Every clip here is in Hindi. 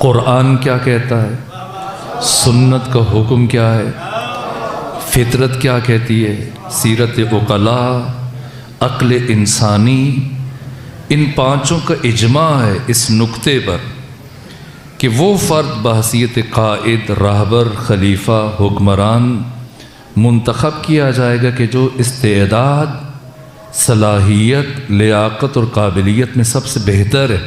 कुरान क्या कहता है, सुन्नत का हुक्म क्या है, फितरत क्या कहती है, सीरत उक़ला, अक्ल इंसानी, इन पांचों का इजमा है इस नुक्ते पर कि वो फ़र्द बहसीयत कायद, रहबर, खलीफा, हुक्मरान मुंतखब किया जाएगा कि जो इस्तेदाद, सलाहियत, लियाकत और काबिलियत में सबसे बेहतर है।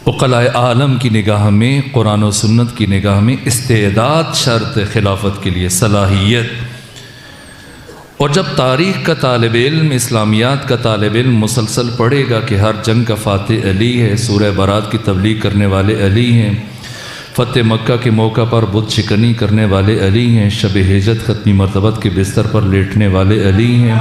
उक़लाए आलम की निगाह में, कुरान और सुन्नत की निगाह में इस्तेदाद शर्त है खिलाफत के लिए, सलाहियत। और जब तारीख़ का तालिब इल्म, इस्लामियात का तालिब इल्म मुसलसल पढ़ेगा कि हर जंग का फ़ातिह अली है, सूरह बरात की तबलीग करने वाले अली हैं, फ़तेह मक्का के मौका पर बुत शिकनी करने वाले अली हैं, शब हिजरत ख़त्मी मरतबत के बिस्तर पर लेटने वाले अली हैं,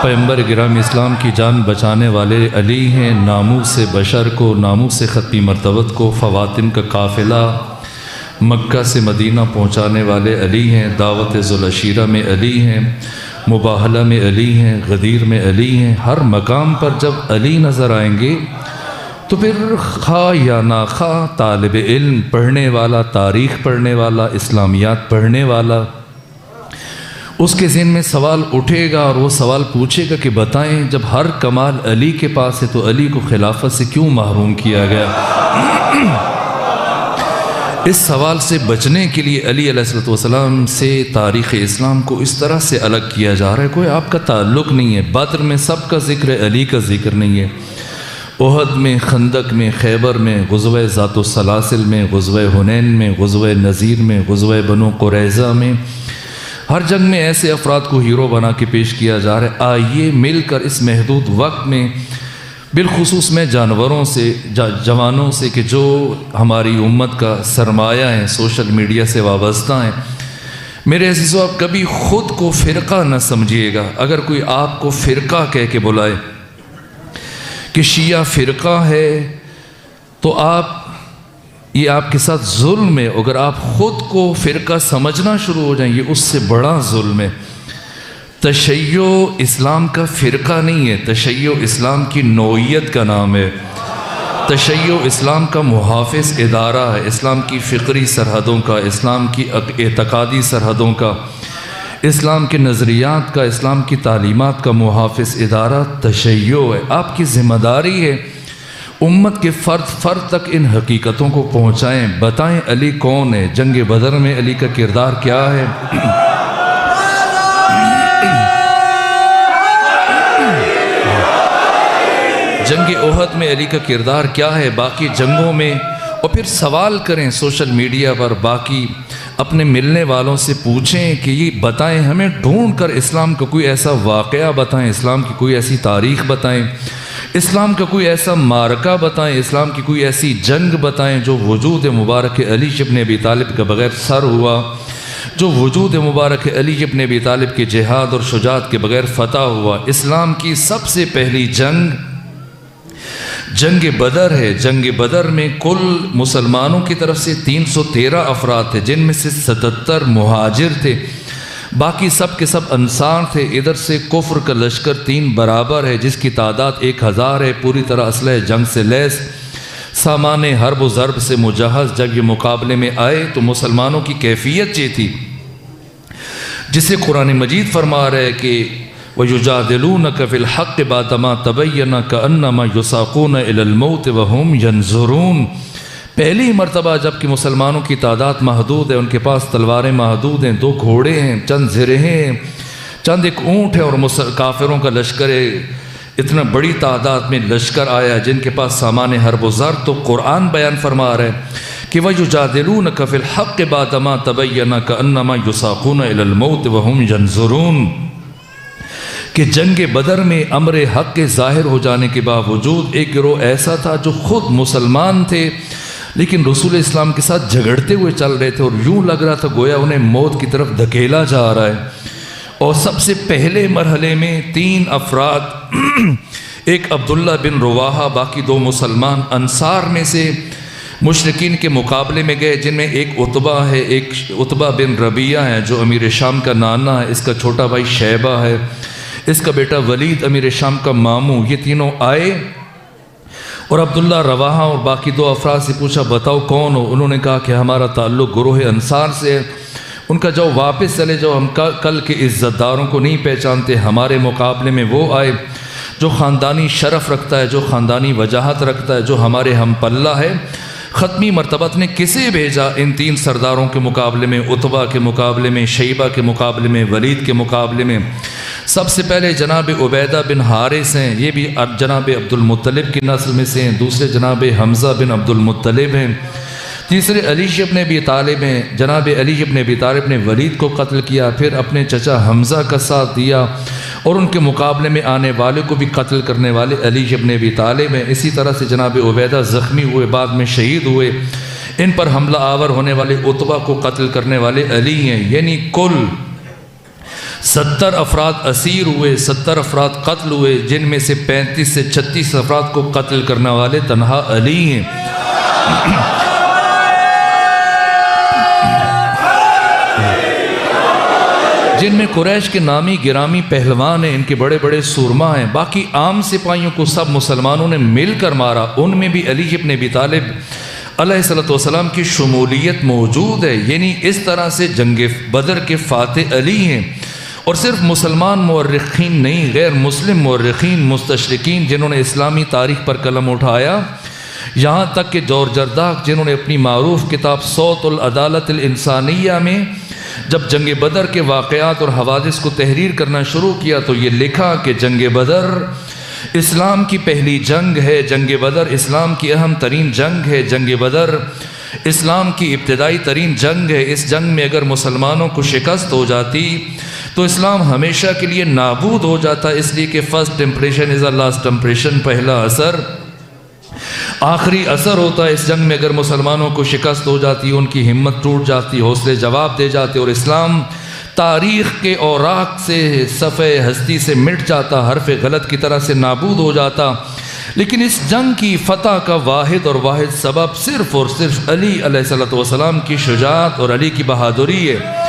पैगंबर गिराम इस्लाम की जान बचाने वाले अली हैं, नामूस से बशर को, नामूस से ख़त्मी मरतबत को, फ़वातिन का काफ़िला मक्का से मदीना पहुँचाने वाले अली हैं, दावत ज़ुल-अशीरा में अली हैं, मुबाहला में अली हैं, गदीर में अली हैं। हर मकाम पर जब अली नज़र आएंगे तो फिर खा या ना खा तालिब इल्म पढ़ने वाला, तारीख़ पढ़ने वाला, इस्लामियात पढ़ने वाला, उसके ज़हन में सवाल उठेगा और वो सवाल पूछेगा कि बताएं, जब हर कमाल अली के पास है तो अली को खिलाफत से क्यों महरूम किया गया। इस सवाल से बचने के लिए अली अलैहिस्सलाम से तारीख़ इस्लाम को इस तरह से अलग किया जा रहा है। कोई आपका ताल्लुक़ नहीं है। बद्र में सबका ज़िक्र है, अली का ज़िक्र नहीं है। उहद में, खंदक में, खैबर में, ग़ुज़वा ज़ातो सलासिल में, ग़ुज़वा हुनैन में, ग़ुज़वा नज़ीर में, ग़ुज़वा बनु कुरैज़ा में, हर जंग में ऐसे अफराद को हीरो बना के पेश किया जा रहा है। आइए मिलकर इस महदूद वक्त में, बिलखुसूस में जानवरों से, जवानों से कि जो हमारी उम्मत का सरमाया है, सोशल मीडिया से वाबस्ता हैं, मेरे अज़ीज़ों, आप कभी ख़ुद को फ़िरका न समझिएगा। अगर कोई आपको फ़िरका कह के बुलाए कि शिया फ़िरका है तो आप, ये आपके साथ जुल्म है। अगर आप ख़ुद को फ़िरका समझना शुरू हो जाएंगे, उससे बड़ा जुल्म है। तशय्यो इस्लाम का फ़िरका नहीं है, तशय्यो इस्लाम की नौइयत का नाम है। तशय्यो इस्लाम का मुहाफ़िज़ इदारा है, इस्लाम की फ़िक्री सरहदों का, इस्लाम की एतक़ादी सरहदों का, इस्लाम के नज़रियात का, इस्लाम की तालीमात का मुहाफ़िज़ इदारा तशय्यो है। आपकी ज़िम्मेदारी है उम्मत के फ़र्द तक इन हकीकतों को पहुँचाएँ। बताएँ अली कौन है, जंग बदर में अली का किरदार क्या है, जंग ओहद में अली का किरदार क्या है, बाकी जंगों में। और फिर सवाल करें सोशल मीडिया पर, बाकी अपने मिलने वालों से पूछें कि ये बताएं, हमें ढूंढ कर इस्लाम का कोई ऐसा वाक़या बताएं, इस्लाम की कोई ऐसी तारीख़ बताएं, इस्लाम का कोई ऐसा मारका बताएं, इस्लाम की कोई ऐसी जंग बताएं जो वजूद मुबारक अली इब्न अबी तालिब के बग़ैर सर हुआ, जो वजूद मुबारक अली इब्न अबी तालिब के जिहाद और शुजात के बग़ैर फ़तह हुआ। इस्लाम की सबसे पहली जंग बदर है। जंग बदर में कुल मुसलमानों की तरफ से 313 अफराद थे, जिनमें से 77 मुहाजिर थे, बाकी सब के सब अंसार थे। इधर से कुफ्र का लश्कर 3 बराबर है, जिसकी तादाद 1000 है, पूरी तरह असलह जंग से लैस, सामान हर्ब व ज़र्ब से मुजहज़। जब ये मुकाबले में आए तो मुसलमानों की कैफियत ये थी जिसे कुरान मजीद फरमा रहा है कि वयुजादिलूनक फिल हक़्क़ि बअदमा तबय्यन कअन्नमा युसाक़ून इलल मौत व हुम यंज़ुरून। पहली मरतबा जबकि मुसलमानों की तादाद महदूद है, उनके पास तलवारें महदूद हैं, 2 घोड़े हैं, चंद ज़िरहें हैं, चंद एक ऊँट है, और काफिरों का लश्कर है, इतना बड़ी तादाद में लश्कर आया जिनके पास सामान हर्ब व ज़र। तो कुरान बयान फरमा रहा है कि वयुजादिलूनक फिल हक़्क़ि बअदमा तबय्यन कअन्नमा युसाक़ून इलल मौत व हुम यंज़ुरून, कि जंग बदर में अमर हक़ के ज़ाहिर हो जाने के बावजूद एक गिरोह ऐसा था जो ख़ुद मुसलमान थे लेकिन रसूल इस्लाम के साथ झगड़ते हुए चल रहे थे, और यूँ लग रहा था गोया उन्हें मौत की तरफ धकेला जा रहा है। और सबसे पहले मरहले में 3 अफराद, एक अब्दुल्ला बिन रवाहा, बाकी 2 मुसलमान अंसार में से मुशरिकीन के मुकाबले में गए, जिनमें एक उतबा है, एक उतबा बिन रबिया है जो अमीर शाम का नाना है, इसका छोटा भाई शैबा है, इसका बेटा वलीद अमीर शाम का मामू। ये तीनों आए और अब्दुल्ला रवाहा और बाकी दो अफराद से पूछा बताओ कौन हो। उन्होंने कहा कि हमारा ताल्लुक़ गुरोह अंसार से है। उनका जो वापस चले जाओ, हम कल के इज़्ज़तदारों को नहीं पहचानते, हमारे मुकाबले में वो आए जो ख़ानदानी शरफ़ रखता है, जो ख़ानदानी वजाहत रखता है, जो हमारे हम पल्ला है। ख़त्मी मरतबत ने किसे भेजा इन तीन सरदारों के मुकाबले में, उतबा के मुकाबले में, शैबा के मुकाबले में, वलीद के मुकाबले में। सबसे पहले जनाब उबैदा बिन हारिस हैं, ये भी जनाब अब्दुल मुत्तलिब की नस्ल में से हैं। दूसरे जनाब हमज़ा बिन अब्दुल मुत्तलिब हैं। तीसरे अली इब्न अबी तालिब हैं। जनाब अली इब्न अबी तालिब ने वलीद को कत्ल किया, फिर अपने चचा हमज़ा का साथ दिया और उनके मुकाबले में आने वाले को भी कत्ल करने वाले अली इब्न अबी तालिब हैं। इसी तरह से जनाब उबैदा ज़ख्मी हुए, बाद में शहीद हुए। इन पर हमला आवर होने वाले उतबा को कत्ल करने वाले अली हैं। यानी कुल 70 अफराद असीर हुए, 70 अफराद कत्ल हुए, जिनमें से 35 से 36 अफराद को कत्ल करने वाले तनहा अली हैं। जिनमें कुरैश के नामी गिरामी पहलवान हैं, इनके बड़े बड़े सूरमा हैं। बाकी आम सिपाहियों को सब मुसलमानों ने मिलकर मारा। उनमें भी अली इब्न अबी तालिब अलैहिस्सलाम की शमूलियत मौजूद है। यानी इस तरह से जंग बदर के फ़ातिह अली हैं। और सिर्फ मुसलमान मुअर्रिखीन नहीं, गैर मुस्लिम मुअर्रिखीन, मुस्तशरिकीन जिन्होंने इस्लामी तारीख़ पर कलम उठाया, यहाँ तक कि जौर जर्दाक जिन्होंने अपनी मारूफ़ किताब सौतुल अदालत अल इंसानिया में जब जंग बदर के वाक़यात और हवादिस को तहरीर करना शुरू किया तो ये लिखा कि जंग बदर इस्लाम की पहली जंग है, जंग बदर इस्लाम की अहम तरीन जंग है, जंग बदर इस्लाम की इब्तदाई तरीन जंग है। इस जंग में अगर मुसलमानों को शिकस्त हो जाती तो इस्लाम हमेशा के लिए नाबूद हो जाता, इसलिए कि first impression is a last impression, पहला असर आखिरी असर होता है। इस जंग में अगर मुसलमानों को शिकस्त हो जाती, उनकी हिम्मत टूट जाती, हौसले जवाब दे जाते और इस्लाम तारीख़ के औराक से सफ़े हस्ती से मिट जाता, हरफ गलत की तरह से नाबूद हो जाता। लेकिन इस जंग की फ़तह का वाहिद और वाहिद सबब सिर्फ़ और सिर्फ अली अलैहिस्सलाम की शुजाअत और अली की बहादुरी है।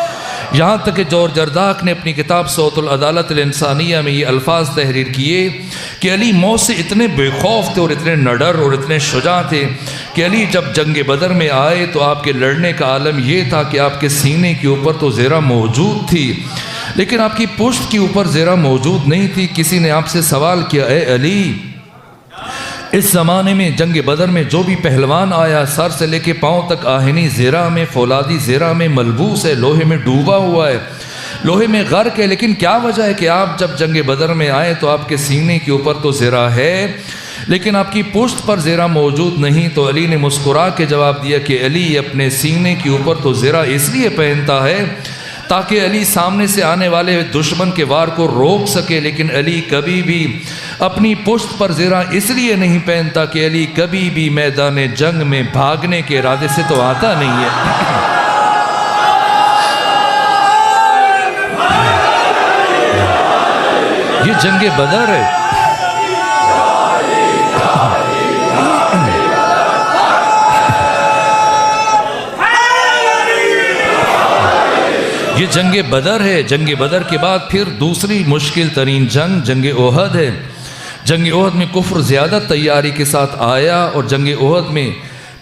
यहाँ तक कि जौर जर्दाक ने अपनी किताब सौतुल अदालत अल इंसानिया में ये अल्फाज तहरीर किए कि अली मौत से इतने बेखौफ थे और इतने नडर और इतने शुजा थे कि अली जब जंग बदर में आए तो आपके लड़ने का आलम ये था कि आपके सीने के ऊपर तो ज़ेरा मौजूद थी, लेकिन आपकी पुश्त के ऊपर ज़ेरा मौजूद नहीं थी। किसी ने आपसे सवाल किया, ए अली, इस ज़माने में जंग बदर में जो भी पहलवान आया सर से लेके पाँव तक आहनी ज़ेरा में, फौलादी ज़ेरा में मलबूस है, लोहे में डूबा हुआ है, लोहे में गर्क है, लेकिन क्या वजह है कि आप जब जंग बदर में आए तो आपके सीने के ऊपर तो ज़ेरा है लेकिन आपकी पुश्त पर ज़ेरा मौजूद नहीं। तो अली ने मुस्कुरा के जवाब दिया कि अली अपने सीने के ऊपर तो ज़ेरा इसलिए पहनता है ताकि अली सामने से आने वाले दुश्मन के वार को रोक सके, लेकिन अली कभी भी अपनी पुश्त पर ज़ेरा इसलिए नहीं पहनता कि अली कभी भी मैदान जंग में भागने के इरादे से तो आता नहीं है। ये जंग बदर है। ये जंग बदर है। जंग बदर के बाद फिर दूसरी मुश्किल तरीन जंग जंग ओहद है। जंग ओहद में कुफ्र ज़्यादा तैयारी के साथ आया और जंग ओहद में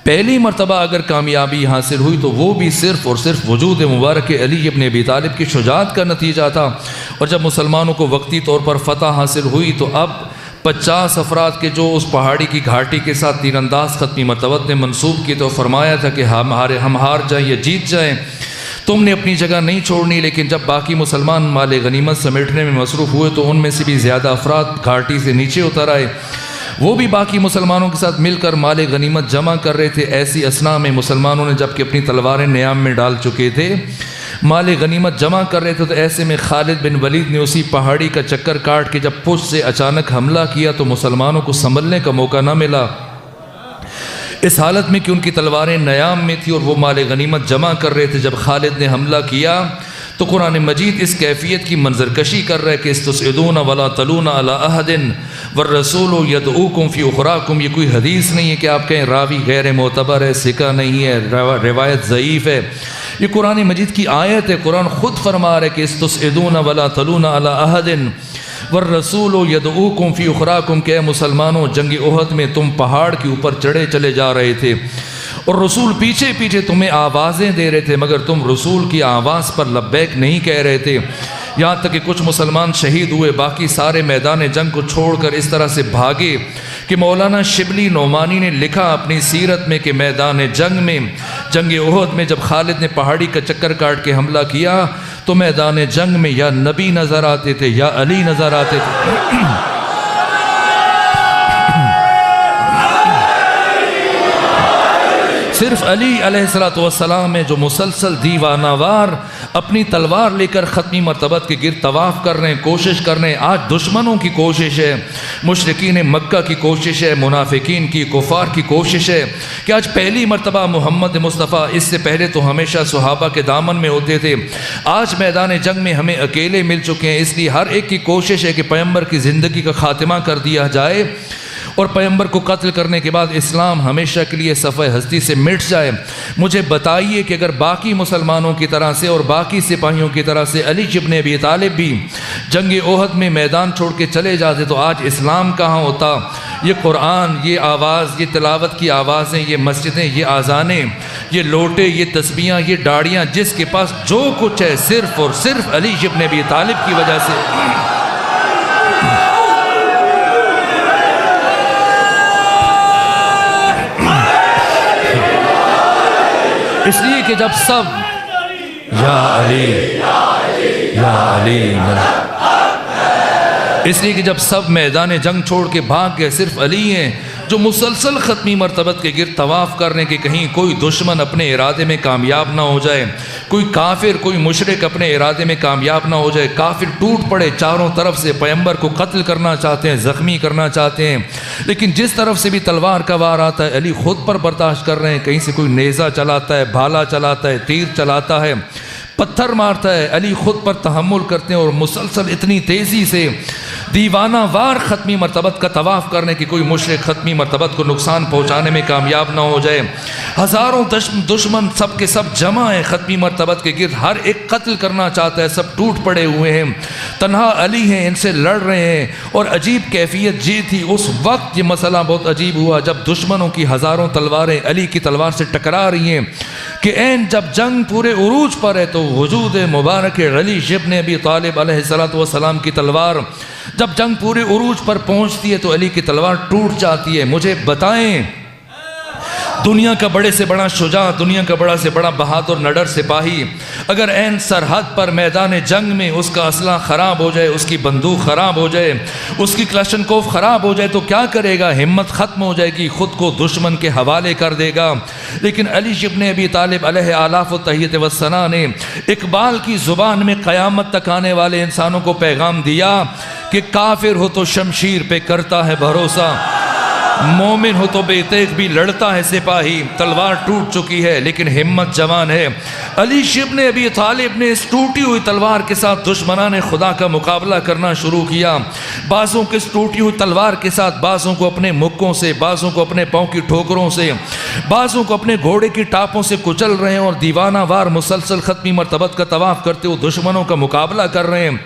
पहली मरतबा अगर कामयाबी हासिल हुई तो वो भी सिर्फ़ और सिर्फ वजूद मुबारक अली इब्न अबी तालिब की शुजाअत का नतीजा था। और जब मुसलमानों को वक्ती तौर पर फ़तह हासिल हुई तो अब 50 अफराद के जो उस पहाड़ी की घाटी के साथ तीरंदाज ख़त्मी मरतबत ने मनसूब की तो फरमाया था कि हम हार जाएँ या जीत जाएँ, तुमने अपनी जगह नहीं छोड़नी। लेकिन जब बाकी मुसलमान माल गनीमत समेटने में मसरूफ़ हुए तो उनमें से भी ज़्यादा अफराद घाटी से नीचे उतर आए, वो भी बाकी मुसलमानों के साथ मिलकर माल गनीमत जमा कर रहे थे। ऐसी असना में मुसलमानों ने जबकि अपनी तलवारें न्याम में डाल चुके थे, माल गनीमत जमा कर रहे थे, तो ऐसे में खालिद बिन वलीद ने उसी पहाड़ी का चक्कर काट के जब पुष्ट से अचानक हमला किया तो मुसलमानों को संभलने का मौका न मिला। इस हालत में कि उनकी तलवारें नयाम में थी और वो माल गनीमत जमा कर रहे थे, जब खालिद ने हमला किया तो कुरान मजीद इस कैफियत की मंजरकशी कर रहा है कि इस्तुस्इदूना वला तलूना अला अहदिन वर्रसूलु यदऊकुम फी उखराकुम। ये कोई हदीस नहीं है कि आप कहें रावी गैर मोतबर है, सिका नहीं है, रिवायत ज़ईफ़ है। ये कुरान मजीद की आयत है। कुरान ख़ुद फरमा रहा है कि इस्तुस्इदूना वला तलूना अला अहदिन वर रसूल यदऊकुम फ़ी उखराकुम के मुसलमानों, जंग ओहद में तुम पहाड़ के ऊपर चढ़े चले जा रहे थे और रसूल पीछे पीछे तुम्हें आवाज़ें दे रहे थे, मगर तुम रसूल की आवाज़ पर लब्बैक नहीं कह रहे थे। यहाँ तक कि कुछ मुसलमान शहीद हुए, बाकी सारे मैदान जंग को छोड़कर इस तरह से भागे कि मौलाना शिबली नोमानी ने लिखा अपनी सीरत में कि मैदान जंग में, जंग ओहद में जब खालिद ने पहाड़ी का चक्कर काट के हमला किया तो मैदान जंग में या नबी नज़र आते थे या अली नज़र आते थे। सिर्फ अली अलैहिस्सलाम में जो मुसलसल दीवानावार अपनी तलवार लेकर ख़त्मी मरतबत के गिर तवाफ़ कर रहे हैं, कोशिश कर रहे हैं। आज दुश्मनों की कोशिश है, मुशरिकीन मक्का की कोशिश है, मुनाफिकीन की, कुफ़ार की कोशिश है कि आज पहली मरतबा मोहम्मद मुस्तफ़ा, इससे पहले तो हमेशा सहाबा के दामन में होते थे, आज मैदान जंग में हमें अकेले मिल चुके हैं। इसलिए हर एक की कोशिश है कि पैगंबर की ज़िंदगी का ख़ात्मा कर दिया जाए और पैगंबर को कत्ल करने के बाद इस्लाम हमेशा के लिए सफ़े हस्ती से मिट जाए। मुझे बताइए कि अगर बाकी मुसलमानों की तरह से और बाकी सिपाहियों की तरह से अली इब्न अबी तालिब भी जंग ओहद में मैदान छोड़ के चले जाते तो आज इस्लाम कहाँ होता। ये कुरान, ये आवाज़, ये तिलावत की आवाज़ें, ये मस्जिदें, ये आज़ानें, ये लोटे, ये तस्बीहां, ये दाढ़ियाँ, जिसके पास जो कुछ है सिर्फ़ और सिर्फ अली इब्न अबी तालिब की वजह से। इसलिए कि जब सब या अली या अली, इसलिए कि जब सब मैदान जंग छोड़ के भाग गए, सिर्फ अली हैं जो मुसलसल ख़त्मी मरतबत के गिर तवाफ़ करने के कहीं कोई दुश्मन अपने इरादे में कामयाब ना हो जाए, कोई काफिर, कोई मुशरिक अपने इरादे में कामयाब ना हो जाए। काफिर टूट पड़े चारों तरफ से, पैगंबर को कत्ल करना चाहते हैं, ज़ख्मी करना चाहते हैं, लेकिन जिस तरफ से भी तलवार का वार आता है अली ख़ुद पर बर्दाश्त कर रहे हैं। कहीं से कोई नेज़ा चलाता है, भाला चलाता है, तीर चलाता है, पत्थर मारता है, अली ख़ुद पर तहम्मुल करते हैं और मुसलसल इतनी तेज़ी से दीवाना वार ख़त्मी मरतबत का तवाफ़ करने की कोई मुशरिक ख़त्मी मरतबत को नुकसान पहुँचाने में कामयाब ना हो जाए। हज़ारों दुश्मन सब के सब जमा है ख़त्मी मरतबत के गिर्द, हर एक कत्ल करना चाहता है, सब टूट पड़े हुए हैं, तन्हा अली हैं, इनसे लड़ रहे हैं। और अजीब कैफियत ये थी उस वक्त, ये मसला बहुत अजीब हुआ जब दुश्मनों की हज़ारों तलवारें अली की तलवार से टकरा रही हैं कि ऐन जब जंग पूरे उरूज पर है तो वजूद मुबारक अली इब्न अबी तालिब अलैहिस्सलाम की तलवार जब जंग पूरे उरूज पर पहुंचती है तो अली की तलवार टूट जाती है। मुझे बताएं, दुनिया का बड़े से बड़ा शुजा, दुनिया का बड़ा से बड़ा बहादुर नडर सिपाही अगर ऐन सरहद पर मैदान जंग में उसका असला ख़राब हो जाए, उसकी बंदूक ख़राब हो जाए, उसकी क्लशनकोफ ख़राब हो जाए तो क्या करेगा? हिम्मत ख़त्म हो जाएगी, ख़ुद को दुश्मन के हवाले कर देगा। लेकिन अली इब्न अबी तालिब अलैहि आलाफ व तहियत व सना ने इकबाल की ज़ुबान में क़यामत तक आने वाले इंसानों को पैगाम दिया कि काफिर हो तो शमशीर पे करता है भरोसा, मोमिन हो तो बेतेग भी लड़ता है सिपाही। तलवार टूट चुकी है लेकिन हिम्मत जवान है। अली इब्न अबी तालिब ने इस टूटी हुई तलवार के साथ दुश्मनाने खुदा का मुकाबला करना शुरू किया। बाज़ों के इस टूटी हुई तलवार के साथ बाज़ों को अपने मुक्कों से, बाज़ों को अपने पाँव की ठोकरों से, बाज़ों को अपने घोड़े की टापों से कुचल रहे हैं और दीवाना वार मुसलसल ख़त्मी मरतबत का तवाफ़ करते हुए दुश्मनों का मुकाबला कर रहे हैं।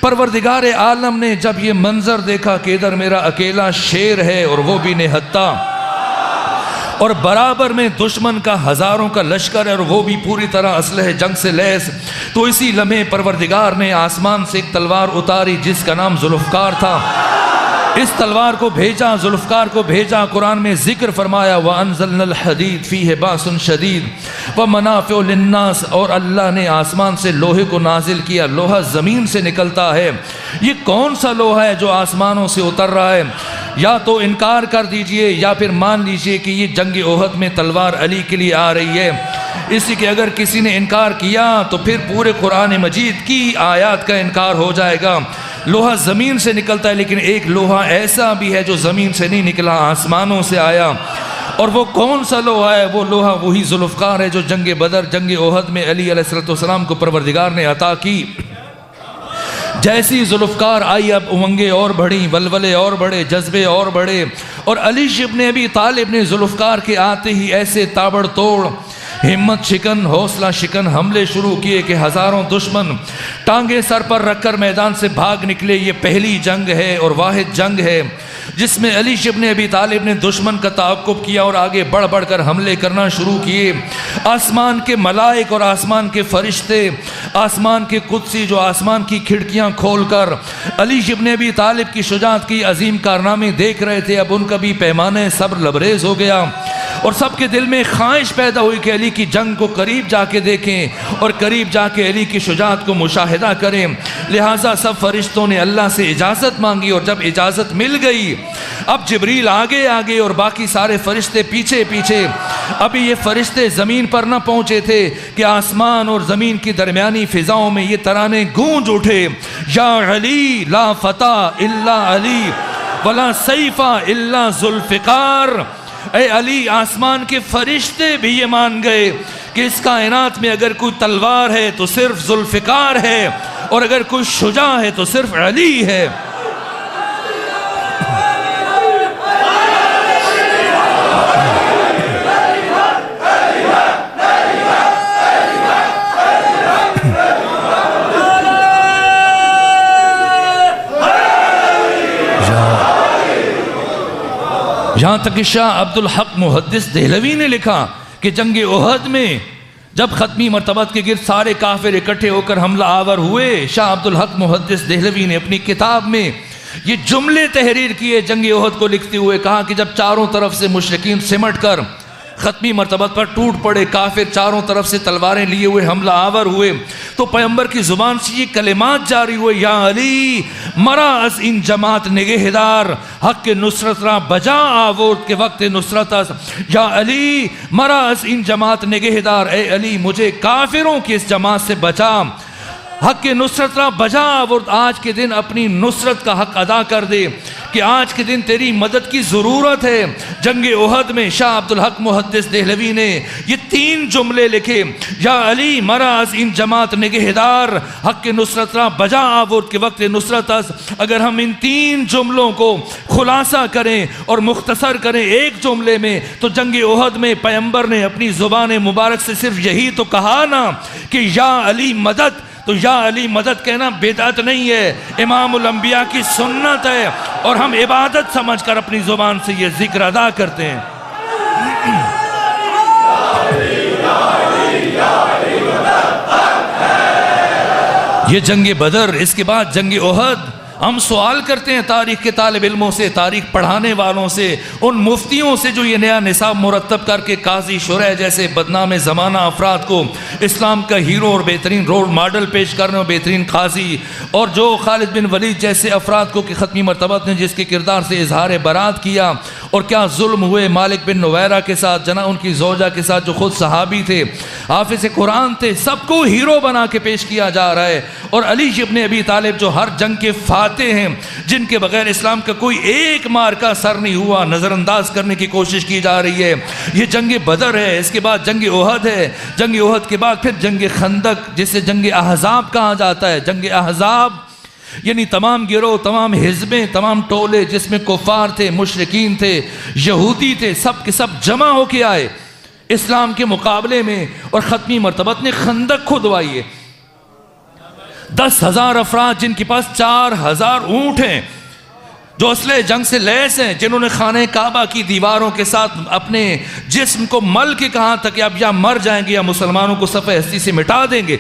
परवरदिगार आलम ने जब ये मंजर देखा कि इधर मेरा अकेला शेर है और वो भी निहत्ता, और बराबर में दुश्मन का हज़ारों का लश्कर है और वो भी पूरी तरह असलहे जंग से लैस, तो इसी लम्हे परवरदिगार ने आसमान से एक तलवार उतारी जिसका नाम जुल्फ़कार था। इस तलवार को भेजा, जुल्फ़कार को भेजा। कुरान में जिक्र फरमाया व अनज़लनल हदीद फ़ीहि बासुन शदीद व मनाफ़िउ लिन्नास, और अल्लाह ने आसमान से लोहे को नाजिल किया। लोहा ज़मीन से निकलता है। ये कौन सा लोहा है जो आसमानों से उतर रहा है? या तो इनकार कर दीजिए या फिर मान लीजिए कि ये जंग ओहद में तलवार अली के लिए आ रही है। इसलिए कि अगर किसी ने इनकार किया तो फिर पूरे कुरान मजीद की आयत का इनकार हो जाएगा। लोहा ज़मीन से निकलता है, लेकिन एक लोहा ऐसा भी है जो ज़मीन से नहीं निकला, आसमानों से आया। और वो कौन सा लोहा है? वो लोहा वही जुल्फ़कार है जो जंग बदर, जंग ओहद में अली अलैहिस्सलाम को परवरदिगार ने अता की। जैसी जुल्फ़कार आई अब उमंगे और बढ़ी, वलवले और बढ़े, जज्बे और बढ़े। और अली इब्न अबी तालिब ने जुल्फ़कार के आते ही ऐसे ताबड़तोड़ हिम्मत शिकन हौसला शिकन हमले शुरू किए कि हज़ारों दुश्मन टांगे सर पर रखकर मैदान से भाग निकले। ये पहली जंग है और वाहिद जंग है जिसमें अली इब्न अबी तालिब ने दुश्मन का ताक़ुब किया और आगे बढ़ बढ़ कर हमले करना शुरू किए। आसमान के मलाइक और आसमान के फरिश्ते, आसमान के कुदसी जो आसमान की खिड़कियां खोलकर अली इब्न अबी तालिब की शुजाअत की अजीम कारनामे देख रहे थे। अब उनका भी पैमाने सब्र लबरेज हो गया और सबके दिल में ख्वाहिश पैदा हुई कि अली की जंग को करीब जाके देखें और करीब जाके अली की शुजाअत को मुशाहिदा करें। लिहाजा सब फरिश्तों ने अल्लाह से इजाज़त मांगी और जब इजाज़त मिल गई अब जिब्रील आगे आगे और बाकी सारे फरिश्ते पीछे पीछे। अभी ये फरिश्ते ज़मीन पर न पहुँचे थे कि आसमान और ज़मीन की दरमियानी फ़िज़ाओं में ये तराने गूंज उठे, या अली ला फ़ता इल्ला अली वला सैफ़ा इल्ला ज़ुल्फ़िकार। ए अली, आसमान के फरिश्ते भी ये मान गए कि इस कायनात में अगर कोई तलवार है तो सिर्फ जुल्फ़िकार है और अगर कोई शुजा है तो सिर्फ अली है। यहाँ तक कि शाह अब्दुल हक मुहद्दिस देहलवी ने लिखा कि जंग ओहद में जब ख़त्मी मरतबत के गिर्द सारे काफिर इकट्ठे होकर हमला आवर हुए, शाह अब्दुल हक मुहद्दिस देहलवी ने अपनी किताब में ये जुमले तहरीर किए जंग ओहद को लिखते हुए। कहा कि जब चारों तरफ से मुशरिकीन सिमट कर ख़त्मी मरतबत पर टूट पड़े, काफिर चारों तरफ से तलवारें लिए हुए हमला आवर हुए, तो पैगंबर की ज़ुबान से ये कलिमात जारी हुए, या अली मरा अस इन जमात निगहदार हक के नुसरत रा बजा आवोद के वक्त नुसरत अस। या अली मरा अस इन जमात निगहदार, ए अली मुझे काफिरों की इस जमात से बचा, हक के नुसरत रा बजा आवोद। आज के दिन अपनी नुसरत का हक अदा कर दे कि आज के दिन तेरी मदद की ज़रूरत है। जंग ओहद में शाह अब्दुल हक मुहद्दिस देहलवी ने ये 3 जुमले लिखे, या अली मराज इन जमात निगहदार हक के नुसरत रा बजा आवुद के वक्त नुसरत अस। अगर हम इन 3 जुमलों को खुलासा करें और मुख्तसर करें एक जुमले में, तो जंग ओहद में पैगंबर ने अपनी ज़ुबान मुबारक से सिर्फ यही तो कहा ना कि या अली मदद। तो या अली मदद कहना बिदअत नहीं है, इमामुल अंबिया की सुन्नत है और हम इबादत समझकर अपनी ज़ुबान से ये जिक्र अदा करते हैं। ये जंग बदर, इसके बाद जंग ओहद। हम सवाल करते हैं तारीख़ के तालिब इल्मों से, तारीख़ पढ़ाने वालों से, उन मुफ्तियों से जो ये नया निसाब मुरतब करके काजी शुरह जैसे बदनाम ज़माना अफराद को इस्लाम का हीरो और बेहतरीन रोल मॉडल पेश करने और बेहतरीन काजी, और जो खालिद बिन वलीद जैसे अफराद को कि ख़त्मी मरतबत ने जिसके किरदार से इजहार बरात किया और क्या जुल्म हुए मालिक बिन नुवैरा के साथ, जना उनकी ज़ौजा के साथ जो खुद सहाबी थे, हाफिज़ कुरान थे, सबको हीरो बना के पेश किया जा रहा है। और अली इब्न अबी तालिब जो हर जंग के फाते हैं, जिनके बगैर इस्लाम का कोई एक मार का सर नहीं हुआ, नज़रअंदाज करने की कोशिश की जा रही है। ये जंग बदर है, इसके बाद जंग ओहद है, जंग ओहद के बाद फिर जंग खंदक जिसे जंग अहज़ाब कहा जाता है। जंग अहज़ाब यानी तमाम गिरोह, तमाम हिज़्बें, तमाम टोले जिसमें कुफ़ार थे, मुशरिकीन थे, यहूदी थे, सब के सब जमा होके आए इस्लाम के मुकाबले में और ख़त्मी मरतबत ने खंदक खुदवाई है। 10,000 अफराद जिनके पास 4,000 ऊँट हैं, जो असले जंग से लैस हैं, जिन्होंने खाने काबा की दीवारों के साथ अपने जिस्म को मल के कहा था कि अब या मर जाएंगे या मुसलमानों को सफ़े हस्ती से मिटा देंगे।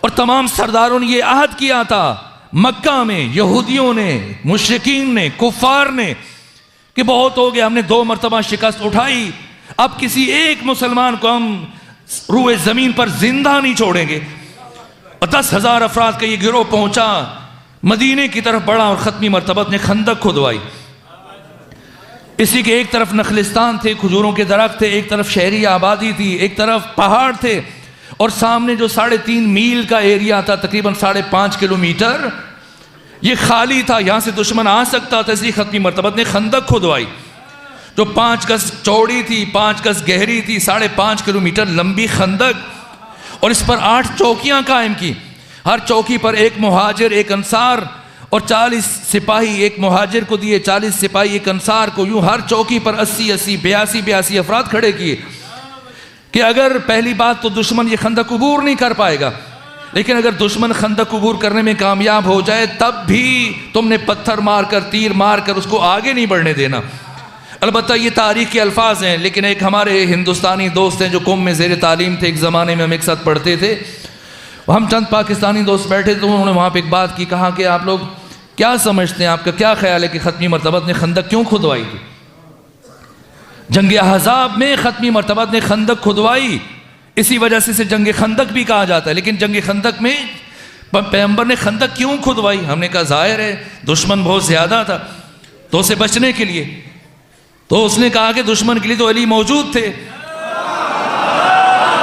और तमाम सरदारों ने यह अहद किया था मक्का में, यहूदियों ने, मुशरिकीन ने, कुफ़ार ने, कि बहुत हो गया, हमने 2 मरतबा शिकस्त उठाई, अब किसी एक मुसलमान को हम रूए ज़मीन पर जिंदा नहीं छोड़ेंगे। और 10,000 अफराद का ये गिरोह पहुंचा, मदीने की तरफ बढ़ा और ख़त्मी मरतबत ने खंदक खुदवाई। इसी के एक तरफ नखलिस्तान थे, खजूरों के दरख्त थे, एक तरफ शहरी आबादी थी, एक तरफ पहाड़ थे, और सामने जो 3.5 मील का एरिया था, तकरीबन 5.5 किलोमीटर, ये खाली था, यहाँ से दुश्मन आ सकता था। इसलिए ख़त्मी मरतबत ने खंदक खुदवाई जो 5 गज चौड़ी थी, 5 गज गहरी थी, 5.5 किलोमीटर लंबी खंदक, और इस पर 8 चौकियाँ कायम की। हर चौकी पर एक मुहाजिर, एक अंसार और 40 सिपाही, एक मुहाजिर को दिए, 40 सिपाही एक अंसार को, यूँ हर चौकी पर 80-80, 82-82 अफराद खड़े किए कि अगर पहली बात तो दुश्मन ये खंदक अबूर नहीं कर पाएगा, लेकिन अगर दुश्मन खंदक अबूर करने में कामयाब हो जाए तब भी तुमने पत्थर मारकर तीर मारकर उसको आगे नहीं बढ़ने देना। अलबत्ता ये तारीख के अल्फाज हैं, लेकिन एक हमारे हिंदुस्तानी दोस्त हैं जो कौम में ज़ेर तालीम थे, एक ज़माने में हम एक साथ पढ़ते थे, हम चंद पाकिस्तानी दोस्त बैठे थे, उन्होंने वहाँ पे एक बात की, कहा कि आप लोग क्या समझते हैं, आपका क्या ख्याल है कि ख़त्मी मरतबत ने खंदक क्यों खुदवाई थी? जंग अहज़ाब में ख़त्मी मरतबत ने खंदक खुदवाई, इसी वजह से इसे जंग खंदक भी कहा जाता है। लेकिन जंग खंदक में पैगंबर ने खंदक क्यों खुदवाई? हमने कहा जाहिर है दुश्मन बहुत ज़्यादा था, तो उसे बचने के लिए, तो उसने कहा कि दुश्मन के लिए तो अली मौजूद थे।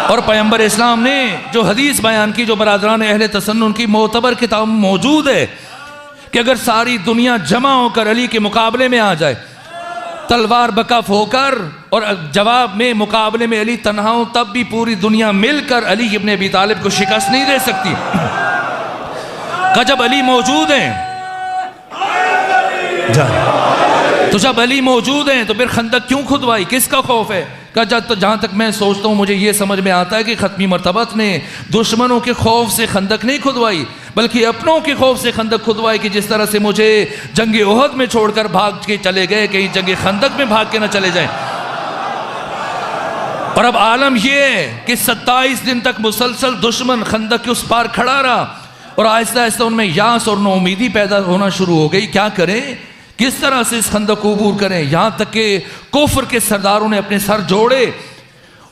और पैगंबर इस्लाम ने जो हदीस बयान की, जो बरादरान अहले तसन्नुन की मोतबर किताब मौजूद है, कि अगर सारी दुनिया जमा होकर अली के मुकाबले में आ जाए, तलवार बकफ होकर, और जवाब में मुकाबले में अली तन्हा हो, तब भी पूरी दुनिया मिलकर अली इब्न अबी तालिब को शिकस्त नहीं दे सकती। जब अली मौजूद हैं, तो जब अली मौजूद हैं तो फिर खंदक क्यों खुदवाई, किसका खौफ है? जहाँ तक मैं सोचता हूँ, मुझे ये समझ में आता है कि ख़त्मी मरतबत ने दुश्मनों के खौफ से खंदक नहीं खुदवाई, बल्कि अपनों के खौफ से खंदक खुदवाई, कि जिस तरह से मुझे जंग ओहद में छोड़कर भाग के चले गए, कहीं जंग खंदक में भाग के न चले जाएं। और अब आलम यह है कि 27 दिन तक मुसलसल दुश्मन खंदक के उस पार खड़ा रहा, और आहिस्ता आहिस्ता उनमें यास और नौमीदी पैदा होना शुरू हो गई। क्या करें, किस तरह से इस खंदक को अबूर करें? यहाँ तक कि कुफ्र के सरदारों ने अपने सर जोड़े,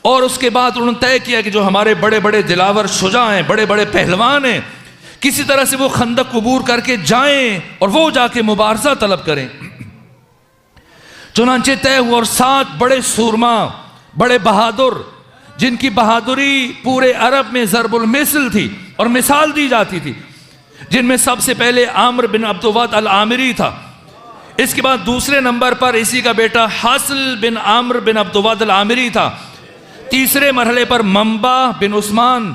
और उसके बाद उन्होंने तय किया कि जो हमारे बड़े बड़े दिलावर शुजा हैं, बड़े बड़े पहलवान हैं, किसी तरह से वो खंदक अबूर करके जाएं और वो जाके मुबारजा तलब करें। चुनांचे तय हुआ, और 7 बड़े सूरमा, बड़े बहादुर, जिनकी बहादुरी पूरे अरब में ज़रबुल मिसल थी और मिसाल दी जाती थी, जिनमें सबसे पहले आमिर बिन अब्दुवद अल आमिरी था, इसके बाद दूसरे नंबर पर इसी का बेटा हासिल बिन आमिर बिन अब्दुवद अल आमिरी था, तीसरे मरहले पर मंबा बिन उस्मान,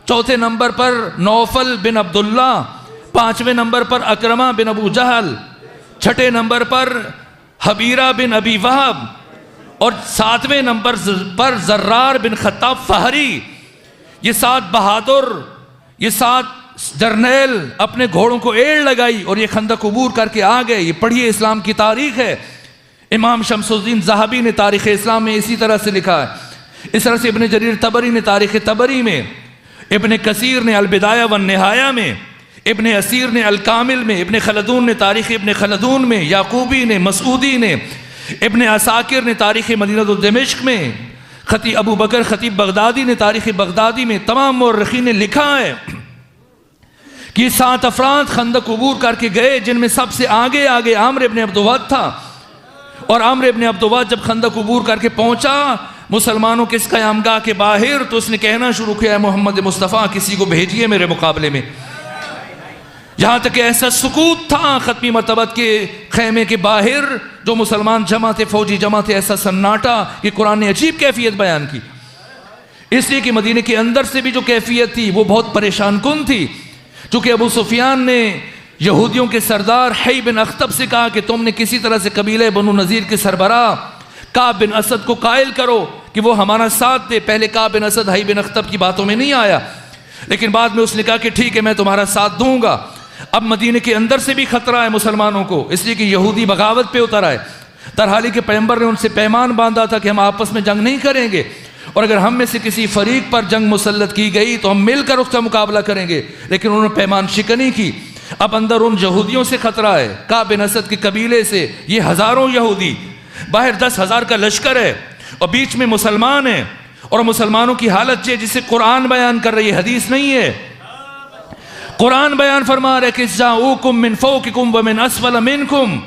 चौथे नंबर पर नौफल बिन अब्दुल्ला, 5वें नंबर पर अकरमा बिन अबू जहल, 6ठे नंबर पर हबीरा बिन अबी वहब, और 7वें नंबर पर जर्रार बिन खत्ताब फहरी। ये 7 बहादुर, ये 7 जर्नैल अपने घोड़ों को एड़ लगाई और ये खंदक अबूर करके आ गए। ये पढ़िए, इस्लाम की तारीख है। इमाम शमसुद्दीन ज़हाबी ने तारीख़ इस्लाम में इसी तरह से लिखा है। इस तरह से इब्न जरीर तबरी ने तारीख़ तबरी में, इब्न कसीर ने अल बिदाया व निहाया में, इब्न असीर ने अल कामिल में, इब्न खलदून ने तारीख़ इब्न खलदून में, याकूबी ने, मसूदी ने, इब्न असाकिर ने तारीख़ मदीनतु दिमश्क में, खतीब अबू बकर खतीब बगदादी ने तारीख़ बगदादी में, तमाम मुर्रिखीन ने लिखा है कि 7 अफराद खंदक अबूर करके गए, जिनमें सबसे आगे आगे आमिर इब्न अब्दुवद था। और आमिर इब्न अब्दुवद जब खंदक अबूर करके पहुंचा मुसलमानों के इस क़यामगाह के बाहर, तो उसने कहना शुरू किया, मोहम्मद मुस्तफ़ा किसी को भेजिए मेरे मुकाबले में। यहाँ तक कि ऐसा सुकूत था ख़त्मी मरतबत के खैमे के बाहर, जो मुसलमान जमा थे, फौजी जमा थे, ऐसा सन्नाटा कि कुरान ने अजीब कैफियत बयान की। इसलिए कि मदीने के अंदर से भी जो कैफियत थी वो बहुत परेशान कुन थी, चूँकि अबू सुफियान ने यहूदियों के सरदार हई बिन अख्तब से कहा कि तुमने किसी तरह से कबीले बनु नज़ीर के सरबरा काब बिन असद को कायल करो कि वो हमारा साथ दे। पहले काब बिन असद हई बिन अख्तब की बातों में नहीं आया, लेकिन बाद में उसने कहा कि ठीक है मैं तुम्हारा साथ दूंगा। अब मदीने के अंदर से भी खतरा है मुसलमानों को, इसलिए कि यहूदी बगावत पे उतर आए। तरहाली के पैगंबर ने उनसे पैमान बांधा था कि हम आपस में जंग नहीं करेंगे, और अगर हम में से किसी फरीक पर जंग मुसल्लत की गई तो हम मिलकर उसका मुकाबला करेंगे, लेकिन उन्होंने पैमान शिकनी की। अब अंदर उन यहूदियों से खतरा है, काब बिन असद के कबीले से, ये हज़ारों यहूदी, बाहर 10,000 का लश्कर है और बीच में मुसलमान है, और मुसलमानों की हालत ये जिसे कुरान बयान कर रही है, हदीस नहीं है। कुरान बयान फरमा रहे कि जाऊकुम मिन फौकिकुम व मिन अस्फल मिनकुम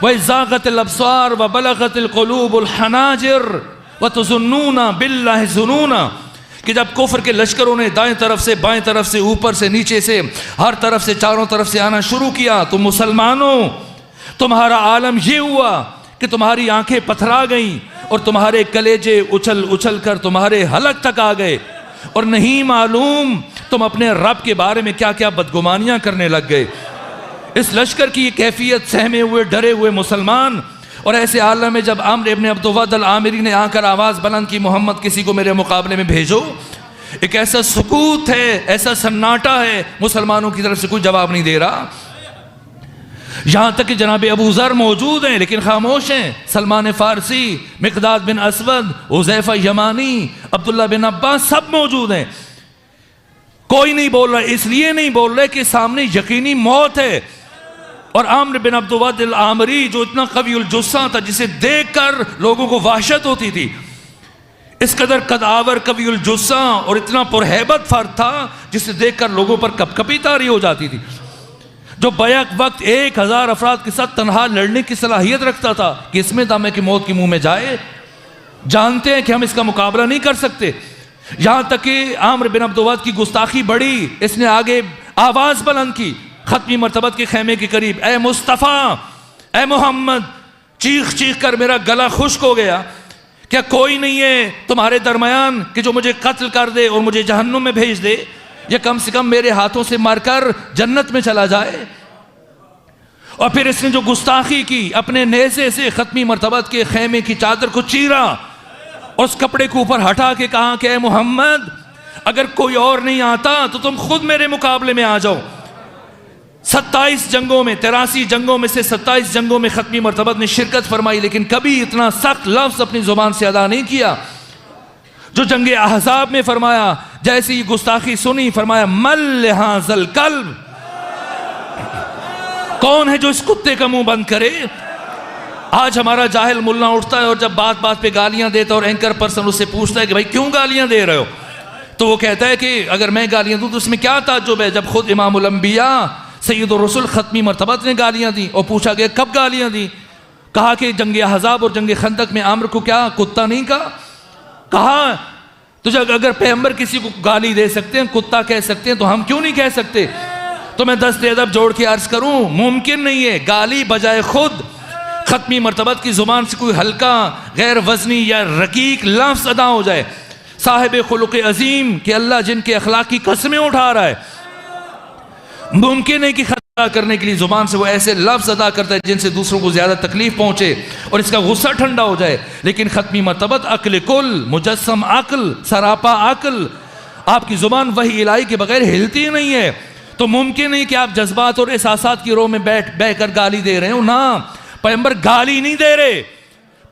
व ज़ागतिल अब्सार व बलगतिल क़ुलूबुल हनाजिर व तुज़ुन्नूना बिल्लाहि ज़ुनूना, कि जब कुफ्र के लश्करों ने दाएं तरफ से, बाएं तरफ से, ऊपर से, नीचे से, हर तरफ से, चारों तरफ से आना शुरू किया, तो मुसलमानों तुम्हारा आलम ये हुआ कि तुम्हारी आंखें पथरा गईं और तुम्हारे कलेजे उछल उछल कर तुम्हारे हलक तक आ गए, और नहीं मालूम तुम अपने रब के बारे में क्या क्या बदगुमानियां करने लग गए। इस लश्कर की ये कैफियत सहमे हुए, डरे हुए मुसलमान और ऐसे आलम में जब आमर इब्न अब्दुवद अल आमिरी ने आकर आवाज़ बुलंद की, मोहम्मद किसी को मेरे मुकाबले में भेजो, एक ऐसा सुकूत है, ऐसा सन्नाटा है, मुसलमानों की तरफ से कोई जवाब नहीं दे रहा। यहाँ तक कि जनाब अबू ज़र मौजूद हैं लेकिन खामोश हैं। सलमान फ़ारसी, मिक़दाद बिन असवद, हुज़ैफ़ा यमानी, अब्दुल्ला बिन अब्बास सब मौजूद हैं। कोई नहीं बोल रहा, इसलिए नहीं बोल रहे कि सामने यकीनी मौत है। और आमर बिन अब्दुवद अल आमरी जो इतना कवीउल जुस्सा था, जिसे देखकर लोगों को वहशत होती थी, इस कदर कदावर कवीउल जुस्सा और इतना पुरहैबत फर्द था जिसे देखकर लोगों पर कपकपी तारी हो जाती थी, जो बैक वक्त 1000 अफराद के साथ तनहा लड़ने की सलाहियत रखता था कि इसमें दम है कि मौत के मुंह में जाए, जानते हैं कि हम इसका मुकाबला नहीं कर सकते। यहां तक कि आमर बिन अब्दुवद की गुस्ताखी बढ़ी, इसने आगे आवाज बुलंद की खत्मी मर्तबत के खेमे के करीब, ए मुस्तफ़ा, ए मोहम्मद, चीख चीख कर मेरा गला खुश्क हो गया। क्या कोई नहीं है तुम्हारे दरमियान कि जो मुझे कत्ल कर दे और मुझे जहन्नुम में भेज दे, या कम से कम मेरे हाथों से मारकर जन्नत में चला जाए। और फिर इसने जो गुस्ताखी की, अपने नेज़े से खत्मी मर्तबत के खेमे की चादर को चीरा, उस कपड़े को ऊपर हटा के कहा कि ए मोहम्मद, अगर कोई और नहीं आता तो तुम खुद मेरे मुकाबले में आ जाओ। 27 जंगों में, 83 जंगों में से 27 जंगों में खत्मी मर्तबत ने शिरकत फरमाई, लेकिन कभी इतना सख्त लफ्ज़ अपनी ज़ुबान से अदा नहीं किया जो जंगे अहज़ाब में फरमाया। जैसे ही गुस्ताखी सुनी, फरमाया मल हाज़ल कल्ब, कौन है जो इस कुत्ते का मुंह बंद करे। आज हमारा जाहिल मुल्ला उठता है और जब बात बात पे गालियां देता है और एंकर पर्सन उससे पूछता है कि भाई क्यों गालियां दे रहे हो, तो वो कहता है कि अगर मैं गालियां दूं तो उसमें क्या ताज्जुब है, जब खुद इमामुल अंबिया सैयदुर रसूल खत्मी मर्तबत ने गालियां दी। और पूछा गया कब गालियां दी, कहा कि जंगे अहज़ाब और जंगे खंदक में आमर को क्या कुत्ता नहीं कहा। तो जब अगर पैगंबर किसी को गाली दे सकते हैं, कुत्ता कह सकते हैं, तो हम क्यों नहीं कह सकते। तो मैं दस्ते अदब जोड़ के अर्ज करूं, मुमकिन नहीं है गाली बजाय खुद खत्मी मर्तबत की जुबान से कोई हल्का गैर वजनी या रकीक लफ्ज़ अदा हो जाए। साहिब खुलुक़ अजीम कि अल्लाह जिनके अखलाक की कसमें उठा रहा है, मुमकिन है कि खता करने के लिए जुबान से वो ऐसे लफ्ज़ अदा करता है जिनसे दूसरों को ज़्यादा तकलीफ पहुंचे और इसका गुस्सा ठंडा हो जाए। लेकिन खत्मी मर्तबत अक्ल कुल, मुजस्सम अक्ल, सरापा अक्ल, आपकी जुबान वही इलाही के बगैर हिलती नहीं है। तो मुमकिन नहीं कि आप जज्बात और एहसासात की रोह में बैठ कर गाली दे रहे हो ना। पैगंबर गाली नहीं दे रहे,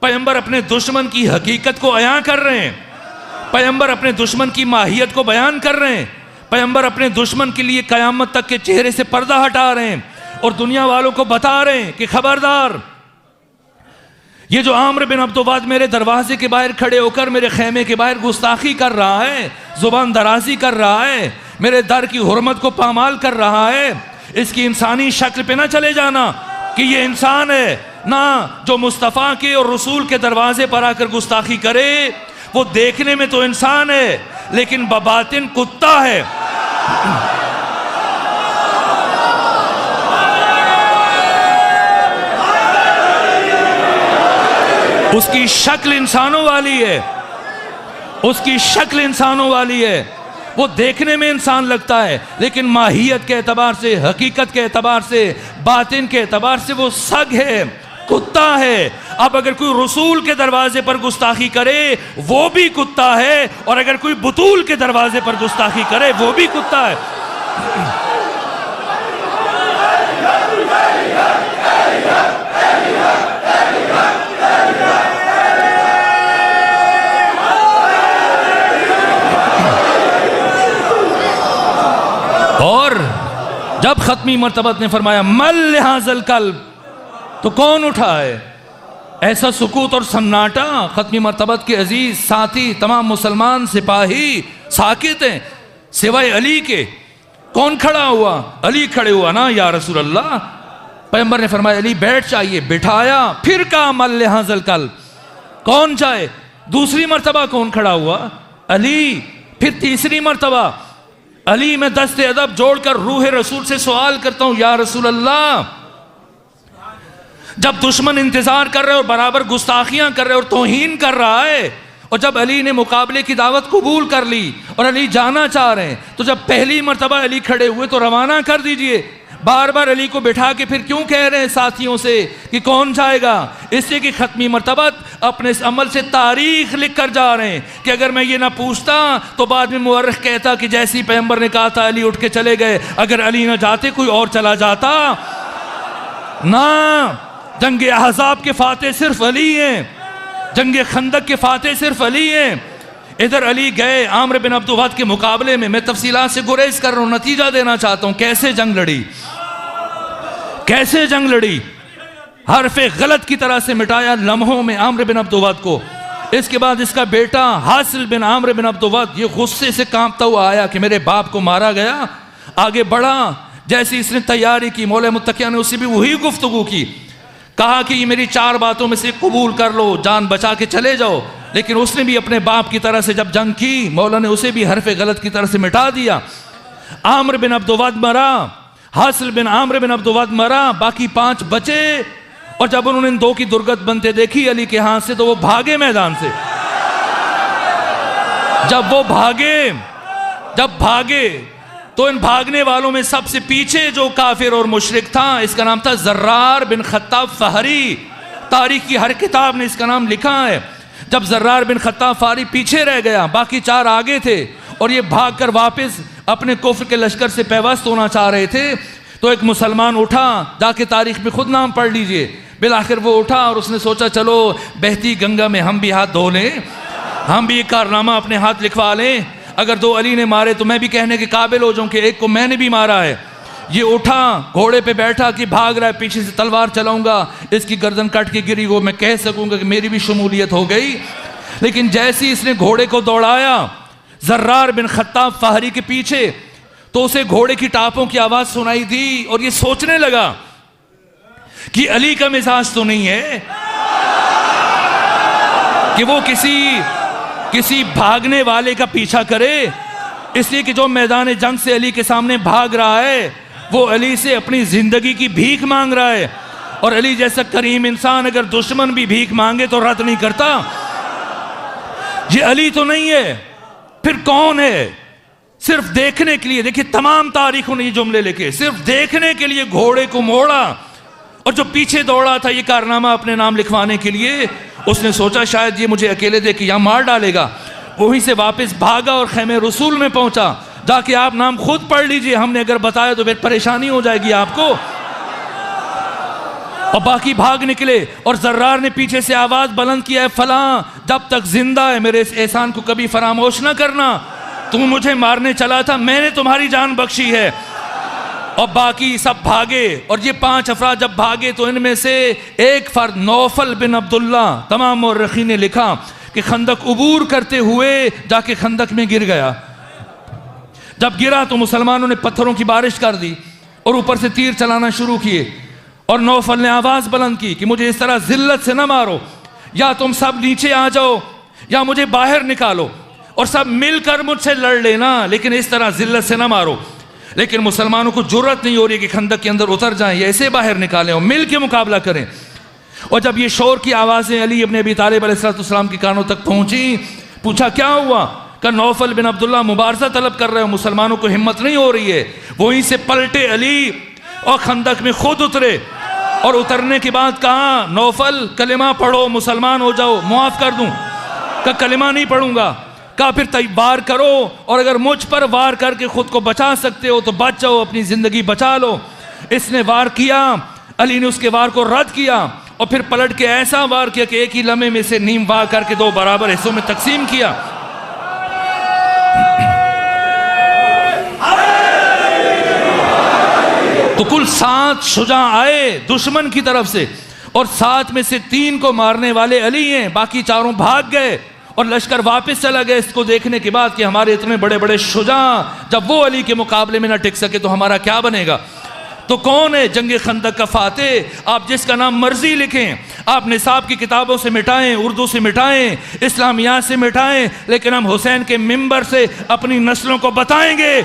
पैगंबर अपने दुश्मन की हकीकत को अयां कर रहे हैं, पैगंबर अपने दुश्मन की माहियत को बयान कर रहे हैं, पैगंबर अपने दुश्मन के लिए कयामत तक के चेहरे से पर्दा हटा रहे हैं और दुनिया वालों को बता रहे हैं कि खबरदार, ये जो आमर बिन अब्दुवद मेरे दरवाजे के बाहर खड़े होकर मेरे खेमे के बाहर गुस्ताखी कर रहा है, जुबान दराजी कर रहा है, मेरे दर की हुर्मत को पामाल कर रहा है, इसकी इंसानी शक्ल पे ना चले जाना कि ये इंसान है ना। जो मुस्तफ़ा के और रसूल के दरवाजे पर आकर गुस्ताखी करे, वो देखने में तो इंसान है लेकिन बबातिन कुत्ता है। उसकी शक्ल इंसानों वाली है, उसकी शक्ल इंसानों वाली है, वो देखने में इंसान लगता है लेकिन माहियत के एतबार से, हकीकत के एतबार से, बातिन के एतबार से वो सग है, कुत्ता है। अब अगर कोई रसूल के दरवाजे पर गुस्ताखी करे वो भी कुत्ता है, और अगर कोई बुतूल के दरवाजे पर गुस्ताखी करे वो भी कुत्ता है। और जब खत्मी मर्तबत ने फरमाया मल हाज़ल कल्ब, तो कौन उठा है। ऐसा सुकूत और सन्नाटा, खत्मी मर्तबत के अजीज साथी तमाम मुसलमान सिपाही साकित हैं सिवाय अली के। कौन खड़ा हुआ, अली खड़े हुआ ना, या रसूल अल्लाह। पैगंबर ने फरमाया अली बैठ जाइए, बिठाया, फिर कहा मल हाज़ल कल्ब, कौन जाए। दूसरी मर्तबा कौन खड़ा हुआ, अली। फिर तीसरी मर्तबा अली। मैं दस्ते अदब जोड़कर रूह रसूल से सवाल करता हूं, या रसूल अल्लाह, जब दुश्मन इंतजार कर रहे और बराबर गुस्ताखियां कर रहे और तौहीन कर रहा है, और जब अली ने मुकाबले की दावत कबूल कर ली और अली जाना चाह रहे हैं, तो जब पहली मर्तबा अली खड़े हुए तो रवाना कर दीजिए, बार बार अली को बिठा के फिर क्यों कह रहे हैं साथियों से कि कौन जाएगा? इसलिए कि खत्मी मर्तबत अपने इस अमल से तारीख लिख कर जा रहे हैं कि अगर मैं ये ना पूछता तो बाद में मुअर्रिख कहता कि जैसी पैगंबर ने कहा था अली उठ के चले गए, अगर अली ना जाते कोई और चला जाता ना। जंगे अहज़ाब के फाते सिर्फ अली हैं, जंगे खंदक के फाते सिर्फ अली हैं। इधर अली गए आमर बिन अब्दु वद के मुकाबले में। मैं तफसीलात से गुरेज कर रहा हूँ, नतीजा देना चाहता हूँ कैसे जंग लड़ी, कैसे जंग लड़ी। हरफे गलत की तरह से मिटाया लम्हों में आमर बिन अब्दु वद को। इसके बाद इसका बेटा हासिल बिन आमर बिन अब्दु वद ये गुस्से से कांपता हुआ आया कि मेरे बाप को मारा गया। आगे बढ़ा, जैसे इसने तैयारी की मौला मुत्तकिया ने उससे भी वही गुफ्तगू की, कहा कि ये मेरी 4 बातों में से कबूल कर लो, जान बचा के चले जाओ। लेकिन उसने भी अपने बाप की तरह से जब जंग की, मौला ने उसे भी हरफ गलत की तरह से मिटा दिया। आमर बिन अब्दु वद मरा, हासिल बिन आमर बिन अब्दु वद मरा, बाकी 5 बचे। और जब उन्होंने इन 2 की दुर्गत बनते देखी अली के हाथ से तो वो भागे मैदान से। जब वो भागे तो इन भागने वालों में सबसे पीछे जो काफिर और मुशरिक था, इसका नाम था ज़र्रार बिन खत्ताब फ़हरी। तारीख की हर किताब ने इसका नाम लिखा है। जब ज़र्रार बिन खत्ताब फ़हरी पीछे रह गया, बाकी 4 आगे थे और ये भागकर वापस अपने कुफ्र के लश्कर से पैवस्त होना चाह रहे थे, तो एक मुसलमान उठा, जाके तारीख में खुद नाम पढ़ लीजिए। बिलाखिर वो उठा और उसने सोचा चलो बहती गंगा में हम भी हाथ धो लें, हम भी एक कारनामा अपने हाथ लिखवा लें। अगर 2 अली ने मारे तो मैं भी कहने के काबिल हो जाऊं कि एक को मैंने भी मारा है। ये उठा, घोड़े पे बैठा कि भाग रहा है, पीछे से तलवार चलाऊंगा, इसकी गर्दन कट के गिरी वो मैं कह सकूंगा कि मेरी भी शमूलियत हो गई। लेकिन जैसे ही इसने घोड़े को दौड़ाया ज़र्रार बिन खत्ताब फ़हरी के पीछे, तो उसे घोड़े की टापों की आवाज़ सुनाई दी और ये सोचने लगा कि अली का मिजाज तो नहीं है कि वो किसी भागने वाले का पीछा करे। इसलिए कि जो मैदान जंग से अली के सामने भाग रहा है वो अली से अपनी जिंदगी की भीख मांग रहा है। और अली जैसा करीम इंसान अगर दुश्मन भी भीख मांगे तो रद्द नहीं करता। ये अली तो नहीं है, फिर कौन है? सिर्फ देखने के लिए, देखिए तमाम तारीखों ने ये जुमले लिखे, सिर्फ देखने के लिए घोड़े को मोड़ा। और जो पीछे दौड़ा था ये कारनामा अपने नाम लिखवाने के लिए, उसने सोचा शायद ये मुझे अकेले देख के यहाँ मार डालेगा। वहीं से वापस भागा और खैमे रसूल में पहुंचा। जाके आप नाम खुद पढ़ लीजिए, हमने अगर बताया तो फिर परेशानी हो जाएगी आपको। और बाकी भाग निकले और ज़र्रार ने पीछे से आवाज बुलंद किया है, फलां जब तक जिंदा है मेरे इस एहसान को कभी फरामोश ना करना। तुम मुझे मारने चला था, मैंने तुम्हारी जान बख्शी है। और बाकी सब भागे और ये 5 अफराद जब भागे तो इनमें से एक फर्द नौफल बिन अब्दुल्ला, तमाम मुर्रिखीन ने लिखा कि खंदक उबूर करते हुए जाके खंदक में गिर गया। जब गिरा तो मुसलमानों ने पत्थरों की बारिश कर दी और ऊपर से तीर चलाना शुरू किए। और नौफल ने आवाज बुलंद की कि मुझे इस तरह जिल्लत से ना मारो, या तुम सब नीचे आ जाओ या मुझे बाहर निकालो और सब मिलकर मुझसे लड़ लेना, लेकिन इस तरह जिल्लत से ना मारो। लेकिन मुसलमानों को जुर्रत नहीं हो रही कि खंदक के अंदर उतर जाएं या ऐसे बाहर निकालें और मिल के मुकाबला करें। और जब ये शोर की आवाज़ें अली इब्न अबी तालिब अलैहिस्सलाम के कानों तक पहुंची, पूछा क्या हुआ? का नौफल बिन अब्दुल्ला मुबारसा तलब कर रहे हो, मुसलमानों को हिम्मत नहीं हो रही है। वहीं से पलटे अली और खंदक में खुद उतरे और उतरने के बाद कहा नौफल कलिमा पढ़ो, मुसलमान हो जाओ, मुआफ़ कर दूँ। का कलिमा नहीं पढ़ूंगा। का फिर वार करो और अगर मुझ पर वार करके खुद को बचा सकते हो तो बच जाओ, अपनी जिंदगी बचा लो। इसने वार किया, अली ने उसके वार को रद्द किया और फिर पलट के ऐसा वार किया कि एक ही लम्हे में से नीम वार करके 2 बराबर हिस्सों में तकसीम किया। तो कुल 7 शुजा आए दुश्मन की तरफ से और 7 में से 3 को मारने वाले अली हैं, बाकी 4 भाग गए और लश्कर वापस चला गया इसको देखने के बाद कि हमारे इतने बड़े बड़े शुजा जब वो अली के मुकाबले में ना टिक सके तो हमारा क्या बनेगा। तो कौन है जंग खंदक का फाते? आप जिसका नाम मर्जी लिखें, आप निसाब की किताबों से मिटाएं, उर्दू से मिटाएं, इस्लामियात से मिटाएं, लेकिन हम हुसैन के मिंबर से अपनी नस्लों को बताएंगे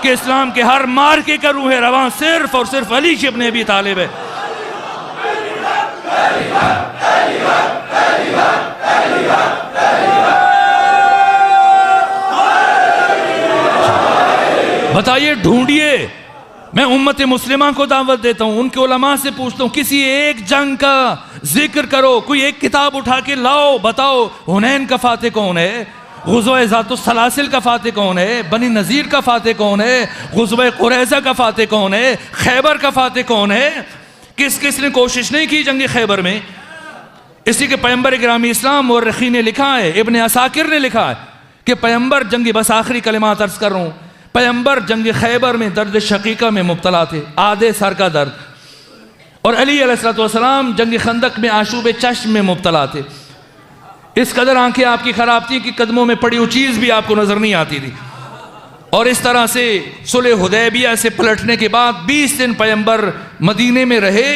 कि इस्लाम के हर मार्के का रूह रवां सिर्फ और सिर्फ अली इब्न अबी तालिब है। बताइए, ढूंढिए मैं उम्मत मुस्लिमा को दावत देता हूँ, उनके उलमा से पूछता हूँ, किसी एक जंग का जिक्र करो, कोई एक किताब उठा के लाओ, बताओ हुनैन का फाते कौन है, गुज़वा ज़ातुस सलासिल का फाते कौन है, बनी नज़ीर का फाते कौन है, गुज़वा कुरैज़ा का फाते कौन है, खैबर का फाते कौन है। किस किस ने कोशिश नहीं की जंग खैबर में। इसी के पैगंबर गिरामी इस्लाम मुअर्रिखीन ने लिखा है, इब्न असाकिर ने लिखा है कि पैगंबर जंग, बस आखिरी कलिमात अर्ज़ कर रहा हूँ, पैगंबर जंग खैबर में दर्द शकीका में मुब्तला थे, आधे सर का दर्द, और अली अलैहिस्सलाम जंग खंदक में आशूब चश्म में मुब्तला थे। इस कदर आंखें आपकी खराब थी कि कदमों में पड़ी हुई चीज़ भी आपको नजर नहीं आती थी। और इस तरह से सुलह हुदैबिया से पलटने के बाद 20 दिन पैगंबर मदीने में रहे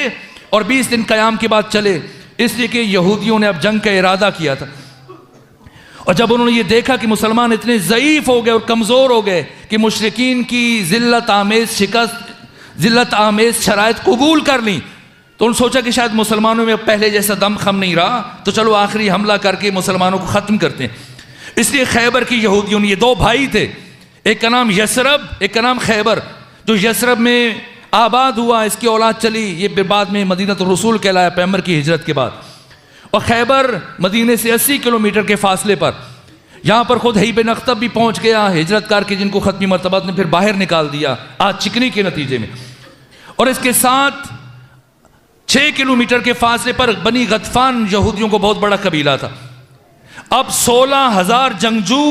और 20 दिन क़याम के बाद चले, इसलिए कि यहूदियों ने अब जंग का इरादा किया था। और जब उन्होंने ये देखा कि मुसलमान इतने ज़ईफ़ हो गए और कमज़ोर हो गए कि मुशरिकीन की ज़िल्लत आमेज़ शिकस्त, ज़िल्लत आमेज़ शराइत कबूल कर ली, तो उन्होंने सोचा कि शायद मुसलमानों में पहले जैसा दम खम नहीं रहा, तो चलो आखिरी हमला करके मुसलमानों को ख़त्म करते हैं। इसलिए खैबर की यहूदियों ने, ये दो भाई थे, एक का नाम यसरब, एक का नाम खैबर, जो यसरब में आबाद हुआ, इसकी औलाद चली, ये बाद में मदीनतुर रसूल कहलाया पैगंबर की हिजरत के बाद। और खैबर मदीने से 80 किलोमीटर के फासले पर, यहाँ पर खुद हईब नख्तब भी पहुँच गया, हिजरत करके जिनको ख़त्मी मरतबत ने फिर बाहर निकाल दिया आज चिकनी के नतीजे में। और इसके साथ 6 किलोमीटर के फासले पर बनी गतफान यहूदियों को बहुत बड़ा कबीला था। अब 16,000 जंगजू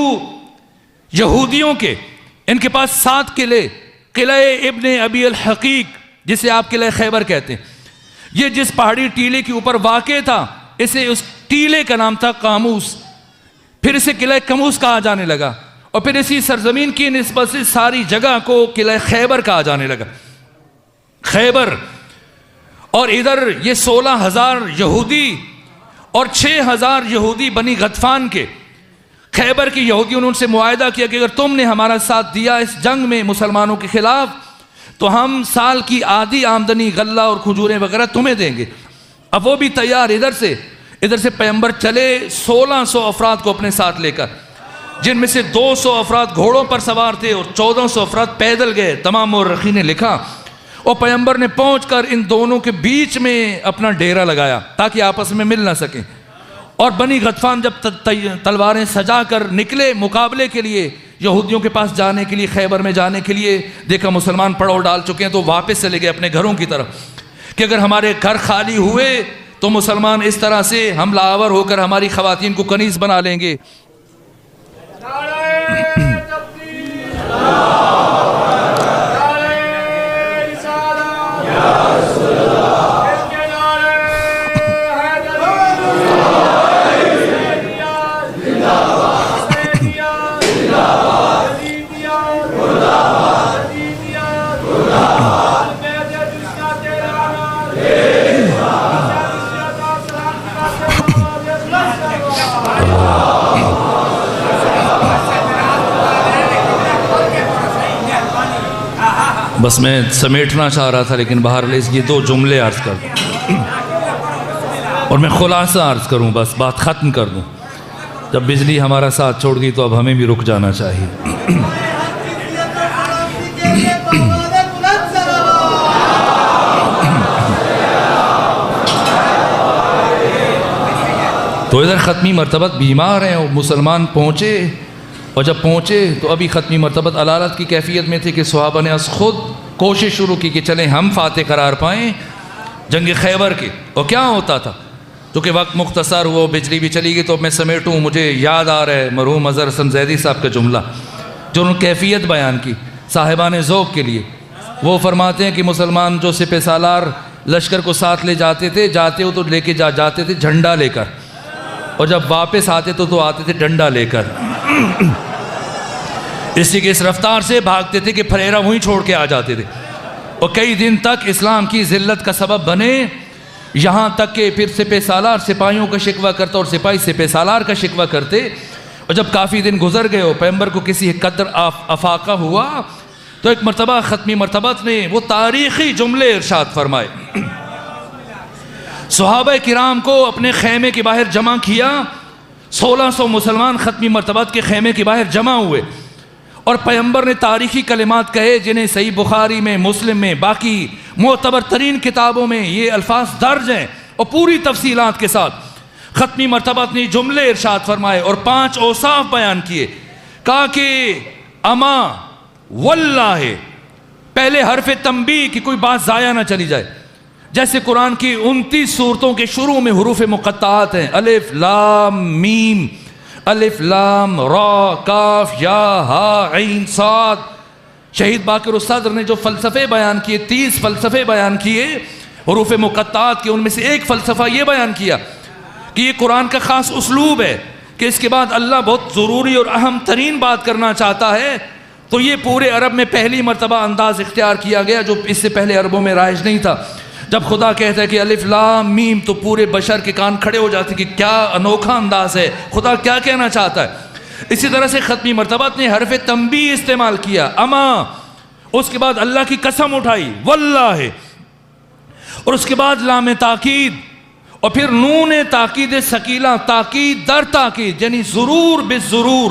यहूदियों के, इनके पास 7 किले, किला इब्न अबी अल हकीक जिसे आप किला खैबर कहते हैं, ये जिस पहाड़ी टीले के ऊपर वाक़े था, इसे उस टीले का नाम था कामूस, फिर इसे किला कमूस कहा जाने लगा, और फिर इसी सरजमीन की निस्बत से सारी जगह को किला खैबर कहा जाने लगा, खैबर। और इधर ये 16,000 यहूदी और 6,000 यहूदी बनी गतफान के, खैबर के यहूदियों ने उनसे मुआहदा किया कि अगर तुमने हमारा साथ दिया इस जंग में मुसलमानों के खिलाफ, तो हम साल की आधी आमदनी गल्ला और खजूरें वगैरह तुम्हें देंगे। अब वो भी तैयार, इधर से पैगंबर चले 1600 अफराद को अपने साथ लेकर, जिनमें से 200 अफराद घोड़ों पर सवार थे और 1400 अफराद पैदल गए। तमाम मुअर्रिखीन ने लिखा, और पैगंबर ने पहुंचकर इन दोनों के बीच में अपना डेरा लगाया ताकि आपस में मिल ना सकें। और बनी गतफान जब तलवारें सजा कर निकले मुकाबले के लिए, यहूदियों के पास जाने के लिए, खैबर में जाने के लिए, देखा मुसलमान पड़ाव डाल चुके हैं, तो वापस चले गए अपने घरों की तरफ कि अगर हमारे घर खाली हुए तो मुसलमान इस तरह से हमलावर होकर हमारी खवातीन को कनीज बना लेंगे। बस मैं समेटना चाह रहा था, लेकिन बहरहाल ये 2 जुमले अर्ज़ कर दूँ और मैं खुलासा अर्ज़ करूँ, बस बात ख़त्म कर दूँ। जब बिजली हमारा साथ छोड़ गई तो अब हमें भी रुक जाना चाहिए। तो इधर ख़त्मी मरतबत बीमार हैं और मुसलमान पहुँचे, और जब पहुँचे तो अभी ख़त्मी मरतबत अलालत की कैफियत में थे कि सहाबा ने ख़ुद कोशिश शुरू की कि चलें हम फ़ाते करार पाएँ जंग खैबर की। और क्या होता था, चूँकि वक्त मुख्तसर हुआ, बिजली भी चली गई, तो मैं समेटूँ, मुझे याद आ रहा है मरहूम अज़हर हसन ज़ैदी साहब का जुमला जो उन्होंने कैफियत बयान की साहिबान ज़ौक़ के लिए। वो फरमाते हैं कि मुसलमान जो सिपह सालार लश्कर को साथ ले जाते थे, जाते हो तो लेके जाते थे झंडा लेकर, और जब वापस आते तो आते थे डंडा लेकर। इसी के इस रफ्तार से भागते थे कि फरेरा वहीं छोड़ के आ जाते थे, और कई दिन तक इस्लाम की ज़िल्लत का सबब बने, यहाँ तक कि फिर सिपह सालार सिपाहियों का शिकवा करता और सिपाही सिपह सालार का शिकवा करते। और जब काफ़ी दिन गुजर गए और पैगंबर को किसी कदर अफाका हुआ, तो एक मरतबा ख़त्मी मरतबत ने वो तारीख़ी जुमले इरशाद फरमाए। सहाबा किराम को अपने खैमे के बाहर जमा किया, 1600 मुसलमान ख़त्मी मरतबत के खैमे के बाहर जमा हुए, और पैगंबर ने तारीखी कलिमात कहे जिन्हें सही बुखारी में, मुस्लिम में, बाकी मोतबर तरीन किताबों में ये अल्फाज दर्ज हैं और पूरी तफसीलात के साथ। ख़त्मी मरतबा ने जुमले इरशाद फरमाए और 5 औसाफ बयान किए। कहा कि अमा वल्लाहि, पहले हरफ तंबी की कोई बात ज़ाया ना चली जाए। जैसे कुरान की 29 सूरतों के शुरू में हुरूफ मुक़त्ताआत हैं, अलिफ लाम मीम, अलिफ लाम रा काफ या हा ऐन साद। शहीद बाक़िर सद्र ने जो फ़लसफ़े बयान किए, 30 फ़लसफ़े बयान किए हुरूफ मुक़त्ताआत के, उनमें से एक फ़लसफ़ा ये बयान किया कि ये कुरान का ख़ास उसलूब है कि इसके बाद अल्लाह बहुत ज़रूरी और अहम तरीन बात करना चाहता है, तो ये पूरे अरब में पहली मरतबा अंदाज़ इख्तियार किया गया जो इससे पहले अरबों में राइज नहीं था। जब खुदा कहता है कि अलिफ लाम मीम, तो पूरे बशर के कान खड़े हो जाते कि क्या अनोखा अंदाज़ है, खुदा क्या कहना चाहता है। इसी तरह से ख़त्मी मरतबा ने हरफ तंबी इस्तेमाल किया, अमा, उसके बाद अल्लाह की कसम उठाई वल्लाहि, और उसके बाद लाम ताकीद, और फिर नून ताकीद सकीला, ताकीद दर ताकीद, यानी ज़रूर बिज़रूर।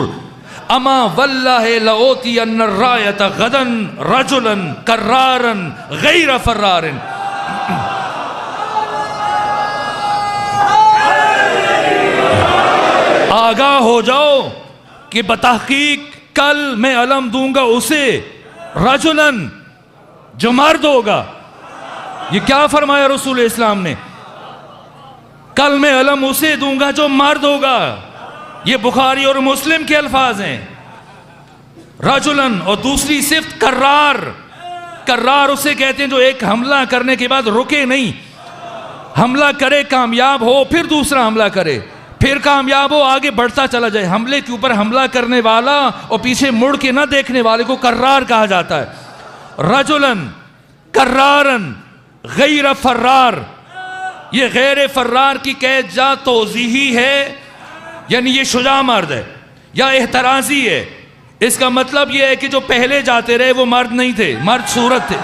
अमा वल्लाहि लओतियन्न रायत गदन रजुलन कर्रारन गैर फर्रारिन। आगाह हो जाओ कि बतहकीक कल मैं अलम दूंगा उसे, रजुलन, जो मर्द होगा। ये क्या फरमाया रसूल इस्लाम ने, कल मैं अलम उसे दूंगा जो मर्द होगा। ये बुखारी और मुस्लिम के अल्फाज हैं, रजुलन। और दूसरी सिफ्त कर्रार, कर्रार उसे कहते हैं जो एक हमला करने के बाद रुके नहीं, हमला करे, कामयाब हो, फिर दूसरा हमला करे, फिर कामयाब हो, आगे बढ़ता चला जाए। हमले के ऊपर हमला करने वाला और पीछे मुड़ के न देखने वाले को कर्रार कहा जाता है। रजुलन कर्रारन गैर फर्रार, ये गैर फर्रार की कैद जा तोज़ीही है, यानी ये शुजा मर्द है या एहतराजी है। इसका मतलब यह है कि जो पहले जाते रहे वो मर्द नहीं थे, मर्द सूरत थे।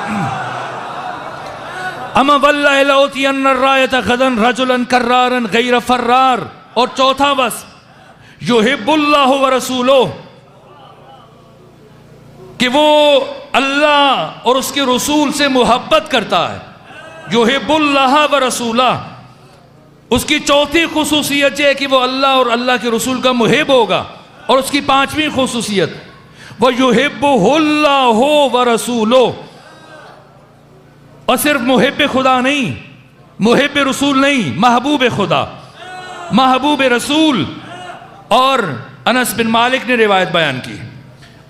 अमा वल्लाहि लओतियन्न रायत गदन रजुलन कर्रारन गैर फर्रार। और चौथा बस युहिब्बुल्लाहु व रसूलुहु, कि वो अल्लाह और उसके रसूल से मोहब्बत करता है। युहिब्बुल्लाह व रसूलह, उसकी चौथी खुसूसियत यह है कि वो अल्लाह और अल्लाह के रसूल का मुहिब होगा। और उसकी 5वीं खुसूसियत वह युहिब्बुहुल्लाहु व रसूलुहु, और सिर्फ मुहिब खुदा नहीं, मुहिब रसूल नहीं, महबूब खुदा, महबूब रसूल। और अनस बिन मालिक ने रिवायत बयान की,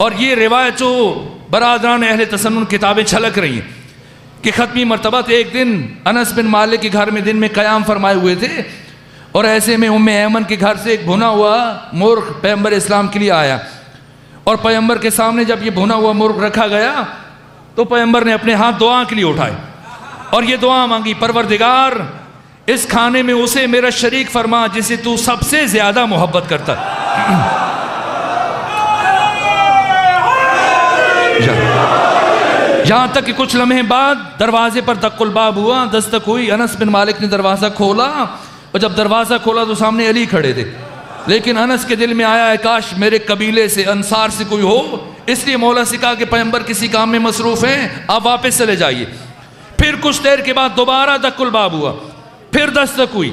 और ये रिवायत जो बरादरान अहले तसन्नुन किताबें छलक रही हैं कि ख़त्मी मरतबा एक दिन अनस बिन मालिक के घर में दिन में क़याम फरमाए हुए थे, और ऐसे में उम्मे ऐमन के घर से एक भुना हुआ मुर्ग पैगंबर इस्लाम के लिए आया। और पैगंबर के सामने जब ये भुना हुआ मुर्ग रखा गया तो पैगंबर ने अपने हाथ दुआ के लिए उठाए और ये दुआ मांगी, परवरदिगार इस खाने में उसे मेरा शरीक फरमा जिसे तू सबसे ज्यादा मोहब्बत करता। यहां तक कि कुछ लम्हे बाद दरवाजे पर दक्कुल बाब हुआ, दस्तक हुई। अनस बिन मालिक ने दरवाजा खोला, और जब दरवाजा खोला तो सामने अली खड़े थे। लेकिन अनस के दिल में आया है काश मेरे कबीले से, अंसार से कोई हो, इसलिए मौला से कहा कि पैगंबर किसी काम में मसरूफ हैं, आप वापस चले जाइए। फिर कुछ देर के बाद दोबारा दक्कुल बाब हुआ, फिर दस्तक हुई,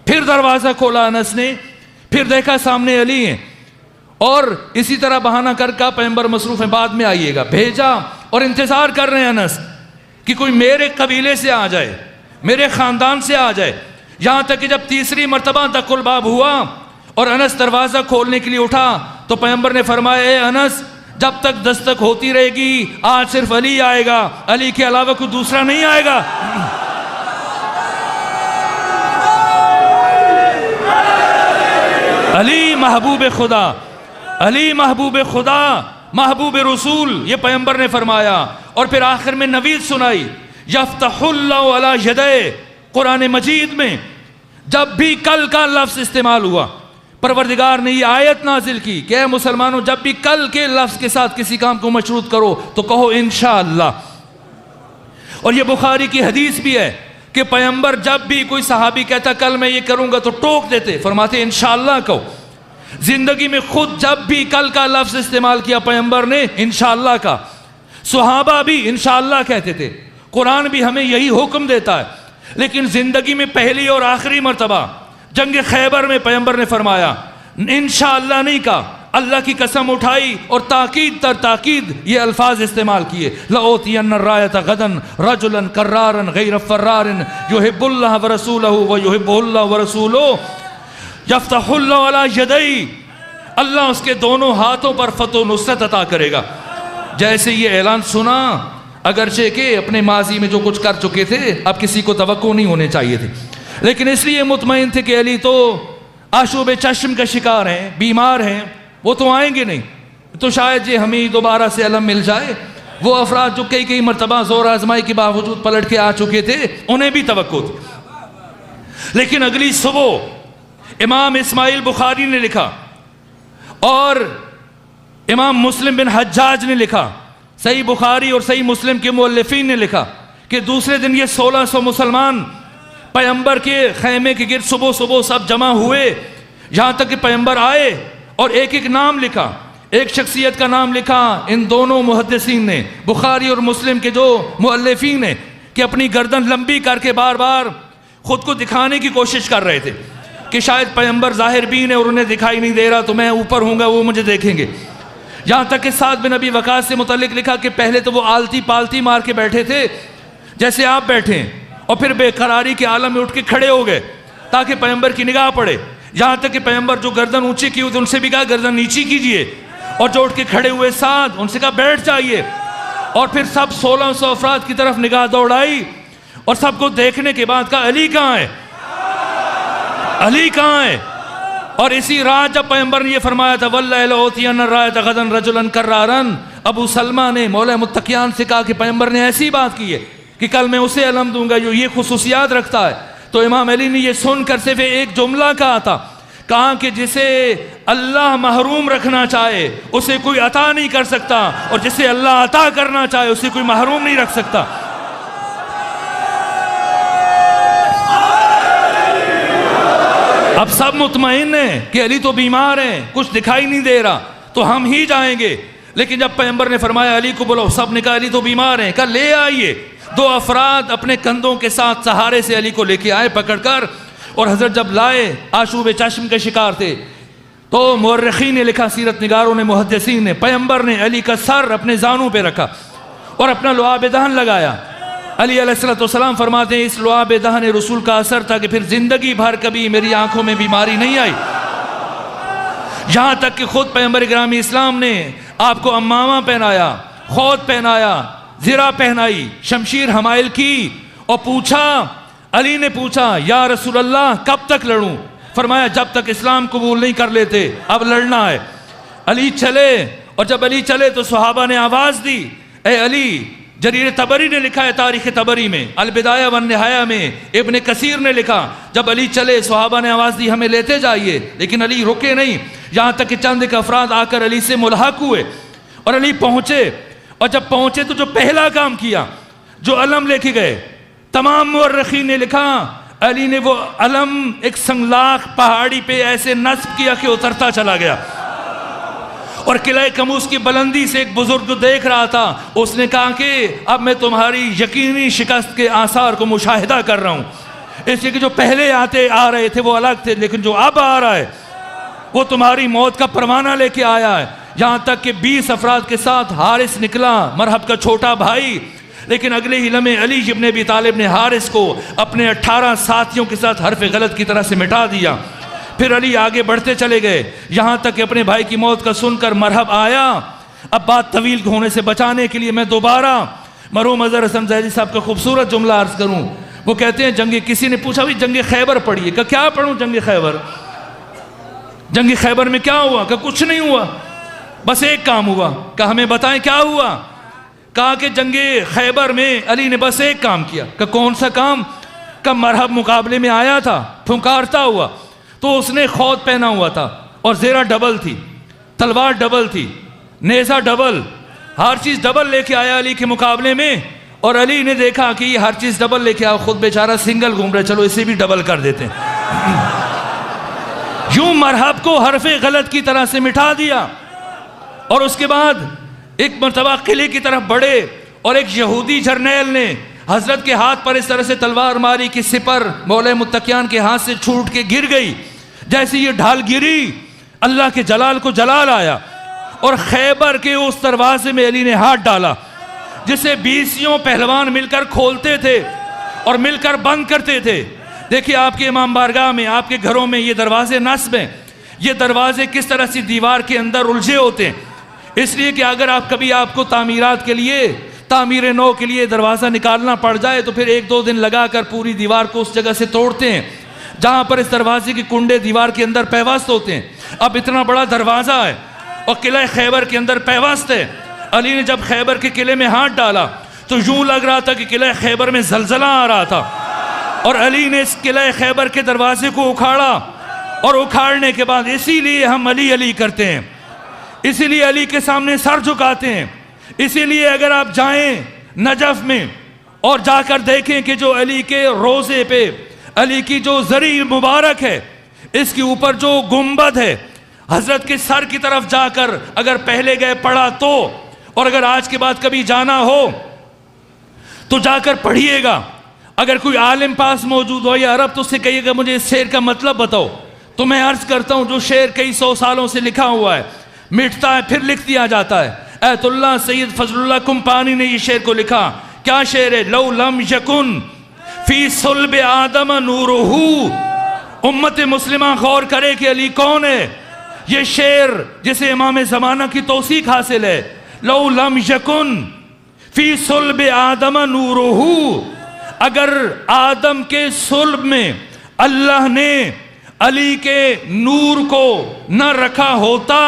फिर दरवाज़ा खोला अनस ने, फिर देखा सामने अली हैं, और इसी तरह बहाना कर कहा पैगंबर मसरूफ हैं, बाद में आइएगा। भेजा और इंतज़ार कर रहे हैं अनस कि कोई मेरे कबीले से आ जाए, मेरे ख़ानदान से आ जाए। यहाँ तक कि जब तीसरी मरतबा दक्कुल बाब हुआ और अनस दरवाज़ा खोलने के लिए उठा तो पैगंबर ने फरमाया, ए अनस, जब तक दस्तक होती रहेगी आज सिर्फ अली आएगा, अली के अलावा कोई दूसरा नहीं आएगा। अली महबूब खुदा, अली महबूब खुदा, महबूब रसूल, ये पैगंबर ने फरमाया। और फिर आखिर में नवीद सुनाई, यफ्तहुल्लाहु अला यदै। कुरान मजीद में जब भी कल का लफ्ज़ इस्तेमाल हुआ, परवरदिगार ने ये आयत नाजिल की कि ऐ मुसलमानों, जब भी कल के लफ्ज़ के साथ किसी काम को मशरूत करो तो कहो इंशाअल्लाह। और ये बुखारी की हदीस भी है कि पैगंबर जब भी कोई सहाबी कहता कल मैं ये करूँगा तो टोक देते, फरमाते इंशाअल्लाह कहो। जिंदगी में खुद जब भी कल का लफ्ज इस्तेमाल किया पैगंबर ने इंशाअल्लाह का, सुहाबा भी इंशाअल्लाह कहते थे, कुरान भी हमें यही हुक्म देता है। लेकिन जिंदगी में पहली और आखिरी मर्तबा जंग खैबर में पैगंबर ने फरमाया इंशाअल्लाह नहीं कहा, अल्लाह की कसम उठाई और ताकीद तर ताकीद ये अल्फाज इस्तेमाल किए, लओतियन्न रायत गदन रजुलन कर्रारन गैर फर्रारन युहिब्बुल्लाह व रसूलहु व युहिब्बुल्लाह व रसूलुहु यफ्तहुल्लाहु अला यदैहि, अल्लाह उसके दोनों हाथों पर फतह नुसरत अता करेगा। जैसे ये ऐलान सुना, अगरचे के अपने माजी में जो कुछ कर चुके थे अब किसी को तवक्को नहीं होने चाहिए थे, लेकिन इसलिए मुतमईन थे कि अली तो आशूब चश्म का शिकार हैं, बीमार हैं, वो तो आएंगे नहीं, तो शायद ये हमें दोबारा से अलम मिल जाए। वो अफराद जो कई कई मरतबा जोर आजमाई के बावजूद पलट के आ चुके थे उन्हें भी तवक्को थी। लेकिन अगली सुबह इमाम इस्माइल बुखारी ने लिखा और इमाम मुस्लिम बिन हज्जाज ने लिखा, सही बुखारी और सही मुस्लिम के मुअल्लिफीन ने लिखा कि दूसरे दिन ये 1600 मुसलमान पैगंबर के खैमे के गिर्द सुबह सुबह सब जमा हुए, यहाँ तक कि पैगंबर आए और एक एक नाम लिखा, एक शख्सियत का नाम लिखा। इन दोनों मुहद्दिसीन ने, बुखारी और मुस्लिम के जो मुअल्लिफीन ने, कि अपनी गर्दन लंबी करके बार बार खुद को दिखाने की कोशिश कर रहे थे कि शायद पैगंबर ज़ाहिर बीन है और उन्हें दिखाई नहीं दे रहा, तो मैं ऊपर हूँगा, वो मुझे देखेंगे। यहाँ तक कि साद बिन अबी वकास से मुतल्लिक लिखा कि पहले तो वो आलती पालती मार के बैठे थे जैसे आप बैठे, और फिर बेकरारी के आलम में उठ के खड़े हो गए ताकि पैगंबर की निगाह पड़े। यहाँ तक कि पैगंबर जो गर्दन ऊंची की हुई थी उनसे भी कहा गर्दन नीची कीजिए, और जो उठ के खड़े हुए साथ उनसे कहा बैठ जाइए। और फिर सब 1600 अफराद की तरफ निगाह दौड़ाई और सबको देखने के बाद कहा अली कहाँ है, अली कहाँ है। और इसी रात जब पैगंबर ने ये फरमाया था वल्लाहि लओतियन्न रायत गदन रजुलन कर्रारन, अबू सलमा ने मौला मुत्तकियान से कहा कि पैगंबर ने ऐसी बात की है कि कल मैं उसे अलम दूंगा जो ये खुसूसियात रखता है। तो इमाम अली ने ये सुनकर सिर्फ एक जुमला कहा था, कहा कि जिसे अल्लाह महरूम रखना चाहे उसे कोई अता नहीं कर सकता, और जिसे अल्लाह अता करना चाहे उसे कोई महरूम नहीं रख सकता। अब सब मुतमईन हैं कि अली तो बीमार हैं, कुछ दिखाई नहीं दे रहा, तो हम ही जाएंगे। लेकिन जब पैगंबर ने फरमाया अली को बुलाओ, सब ने कहा अली तो बीमार हैं, कहा ले आइए। 2 अफराद अपने कंधों के साथ सहारे से अली को लेके आए पकड़कर, और हजरत जब लाए आशूब चश्म के शिकार थे। तो मुअर्रिखीन ने लिखा, सीरत निगारों ने, मुहद्दिसीन ने, पैगंबर ने अली का सर अपने जानों पे रखा और अपना लुआब दहन लगाया। अली अलैहिस्सलाम फरमाते हैं इस लुआब दहन रसूल का असर था कि फिर जिंदगी भर कभी मेरी आंखों में बीमारी नहीं आई। यहाँ तक कि खुद पैगंबर गिरामी इस्लाम ने आपको अम्मामा पहनाया, खौद पहनाया, ज़िरा पहनाई, शमशीर हमाइल की, और पूछा, अली ने पूछा या रसूल अल्लाह कब तक लड़ूं? फरमाया जब तक इस्लाम कबूल नहीं कर लेते, अब लड़ना है। अली चले, और जब अली चले तो सहाबा ने आवाज़ दी ए अली। जरीर तबरी ने लिखा है तारीख़ तबरी में, अल बिदाया वन निहाया में, इब्न कसीर ने लिखा जब अली चले सहाबा ने आवाज़ दी हमें लेते जाइए, लेकिन अली रुके नहीं, यहाँ तक कि चंद एक अफराद आकर अली से मुल्हक हुए और अली पहुँचे। और जब पहुँचे तो जो पहला काम किया, जो अलम लेके गए, तमाम मुअर्रिखीन ने लिखा अली ने वो अलम एक संगलाख पहाड़ी पे ऐसे नस्ब किया कि उतरता चला गया। और किला कमूस की बुलंदी से एक बुजुर्ग जो देख रहा था, उसने कहा कि अब मैं तुम्हारी यकीनी शिकस्त के आसार को मुशाहिदा कर रहा हूँ। इसलिए कि जो पहले आते आ रहे थे वो अलग थे, लेकिन जो अब आ रहा है वो तुम्हारी मौत का परवाना लेके आया है। यहाँ तक कि 20 अफराद के साथ हारिस निकला, मरहब का छोटा भाई। लेकिन अगले ही लम्हे अली इब्न अबी तालिब ने हारिस को अपने 18 साथियों के साथ हरफ गलत की तरह से मिटा दिया। फिर अली आगे बढ़ते चले गए, यहाँ तक कि अपने भाई की मौत का सुनकर मरहब आया। अब बात तवील होने से बचाने के लिए मैं दोबारा मरहूम अज़हर हसन ज़ैदी साहब का खूबसूरत जुमला अर्ज़ करूँ। वो कहते हैं जंग, किसी ने पूछा भाई जंग खैबर पढ़िए, का क्या पढ़ूँ जंग खैबर? जंग खैबर में क्या हुआ? का कुछ नहीं हुआ, बस एक काम हुआ। का हमें बताएं क्या हुआ? कहा कि जंग खैबर में अली ने बस एक काम किया। का कौन सा काम? का मरहब मुकाबले में आया था फुंकारता हुआ, तो उसने खौद पहना हुआ था और ज़ेरा डबल थी, तलवार डबल थी, नेज़ा डबल, हर चीज़ डबल लेके आया अली के मुकाबले में। और अली ने देखा कि ये हर चीज़ डबल लेके आओ, खुद बेचारा सिंगल घूम रहा है, चलो इसे भी डबल कर देते हैं। यूं मरहब को हरफे गलत की तरह से मिटा दिया। और उसके बाद एक मरतबा किले की तरफ बढ़े और एक यहूदी जर्नैल ने हजरत के हाथ पर इस तरह से तलवार मारी कि सिपर मौला मुत्तकियान के हाथ से छूट के गिर गई। जैसे ये ढाल गिरी, अल्लाह के जलाल को जलाल आया और खैबर के उस दरवाजे में अली ने हाथ डाला जिसे 20 पहलवान मिलकर खोलते थे और मिलकर बंद करते थे। देखिए आपके इमाम बारगाह में, आपके घरों में ये दरवाजे नस्ब हैं। ये दरवाजे किस तरह से दीवार के अंदर उलझे होते हैं, इसलिए कि अगर आप कभी आपको तामीरात के लिए, तामीर नौ के लिए दरवाज़ा निकालना पड़ जाए तो फिर 1-2 दिन लगाकर पूरी दीवार को उस जगह से तोड़ते हैं जहाँ पर इस दरवाजे के कुंडे दीवार के अंदर पैवस्त होते हैं। अब इतना बड़ा दरवाज़ा है और किला खैबर के अंदर पैवस्त है। अली ने जब खैबर के किले में हाथ डाला तो यूं लग रहा था कि किला खैबर में जलजला आ रहा था और अली ने इस किला खैबर के दरवाजे को उखाड़ा। और उखाड़ने के बाद इसीलिए हम अली अली करते हैं, इसीलिए अली के सामने सर झुकाते हैं। इसीलिए अगर आप जाएं नजफ में और जाकर देखें कि जो अली के रोज़े पे अली की जो जरी मुबारक है, इसके ऊपर जो गुंबद है, हजरत के सर की तरफ जाकर अगर पहले गए पढ़ा तो, और अगर आज के बाद कभी जाना हो तो जाकर पढ़िएगा। अगर कोई आलिम पास मौजूद हो या अरब तो उससे कहिएगा मुझे इस शेर का मतलब बताओ। तो मैं अर्ज करता हूं जो शेर कई 100 सालों से लिखा हुआ है, मिटता है फिर लिख दिया जाता है। अयतुल्लाह सैयद फजलुल्लाह कुम्पानी ने ये शेर को लिखा। क्या शेर है? लौ लम यकुन फी सुल्ब आदम नूरुहू। उम्मत मुस्लिमा गौर करे कि अली कौन है। ये शेर जिसे इमाम ज़माना की तौसीक हासिल है। लौ लम यकुन फी सुल्ब आदम नूरुहू। अगर आदम के सुल्ब में अल्लाह ने अली के नूर को न रखा होता,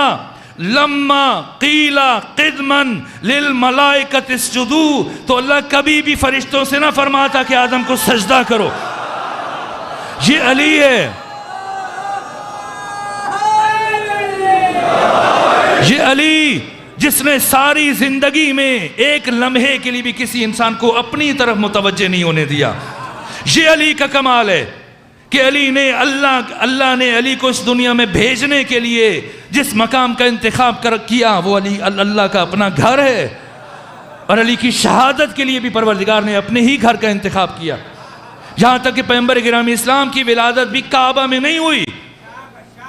लम्मा कीला क़िदमन लिल मलाइकत इसजुदू, तो अल्लाह कभी भी फरिश्तों से ना फरमाता कि आदम को सजदा करो। ये अली है, ये अली जिसने सारी जिंदगी में एक लम्हे के लिए भी किसी इंसान को अपनी तरफ मुतवज्जे नहीं होने दिया। ये अली का कमाल है कि अली ने अल्लाह ने अली को इस दुनिया में भेजने के लिए जिस मकाम का इंतखाब किया वो अली अल्लाह का अपना घर है। और अली की शहादत के लिए भी परवरदिगार ने अपने ही घर का इंतखाब किया। यहाँ तक कि पैगंबर गिरामी इस्लाम की विलादत भी काबा में नहीं हुई,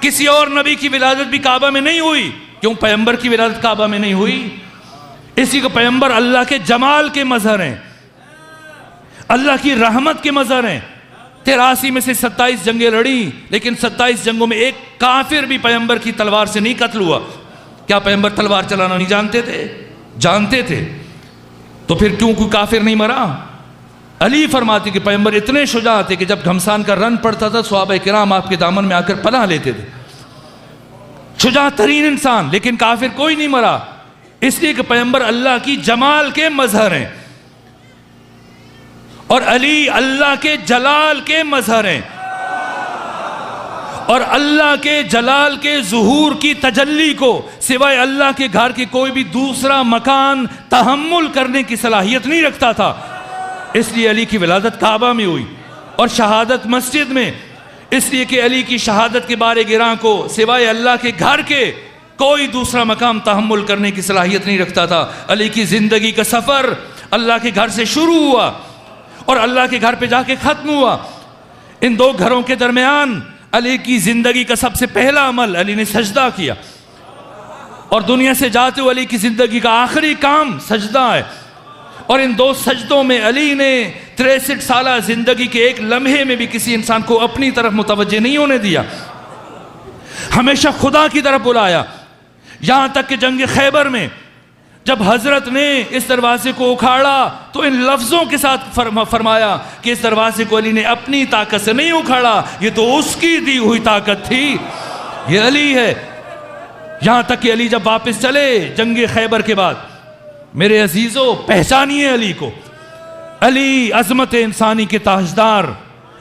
किसी और नबी की विलादत भी काबा में नहीं हुई। क्यों पैगंबर की विलादत काबा में नहीं हुई? इसी को पैगंबर अल्लाह के जमाल के मजहर हैं, अल्लाह की रहमत के मजहर हैं। 83 में से 27 जंगें लड़ी, लेकिन 27 जंगों में एक काफिर भी पैगंबर की तलवार से नहीं कत्ल हुआ। क्या पैगंबर तलवार चलाना नहीं जानते थे? जानते थे। तो फिर क्यों कोई काफिर नहीं मरा? अली फरमाते कि पैगंबर इतने शुजा थे कि जब घमसान का रन पड़ता था सहाबा किराम आपके दामन में आकर पनाह लेते थे। शुजा तरीन इंसान, लेकिन काफिर कोई नहीं मरा, इसलिए कि पैगंबर अल्लाह की जमाल के मजहर हैं और अली अल्लाह के जलाल के मजहर हैं। और अल्लाह के जलाल के ज़ुहूर की तजल्ली को सिवाय अल्लाह के घर के कोई भी दूसरा मकान तहम्मुल करने की सलाहियत नहीं रखता था। इसलिए अली की विलादत काबा में हुई और शहादत मस्जिद में, इसलिए कि अली की शहादत के बारे गिरां को सिवाय अल्लाह के घर के कोई दूसरा मकाम तहम्मुल करने की सलाहियत नहीं रखता था। अली की ज़िंदगी का सफ़र अल्लाह के घर से शुरू हुआ और अल्लाह के घर पे जाके ख़त्म हुआ। इन दो घरों के दरमियान अली की ज़िंदगी का सबसे पहला अमल अली ने सजदा किया और दुनिया से जाते हुए अली की ज़िंदगी का आखिरी काम सजदा है। और इन दो सजदों में अली ने 63 साल ज़िंदगी के एक लम्हे में भी किसी इंसान को अपनी तरफ मुतवज्जे नहीं होने दिया, हमेशा खुदा की तरफ बुलाया। यहाँ तक कि जंग खैबर में जब हजरत ने इस दरवाजे को उखाड़ा तो इन लफ्ज़ों के साथ फरमाया कि इस दरवाजे को अली ने अपनी ताकत से नहीं उखाड़ा, ये तो उसकी दी हुई ताकत थी, ये अली है। यहाँ तक कि अली जब वापस चले जंग खैबर के बाद, मेरे अजीज़ों पहचानिए अली को। अली अज़मत इंसानी के ताजदार,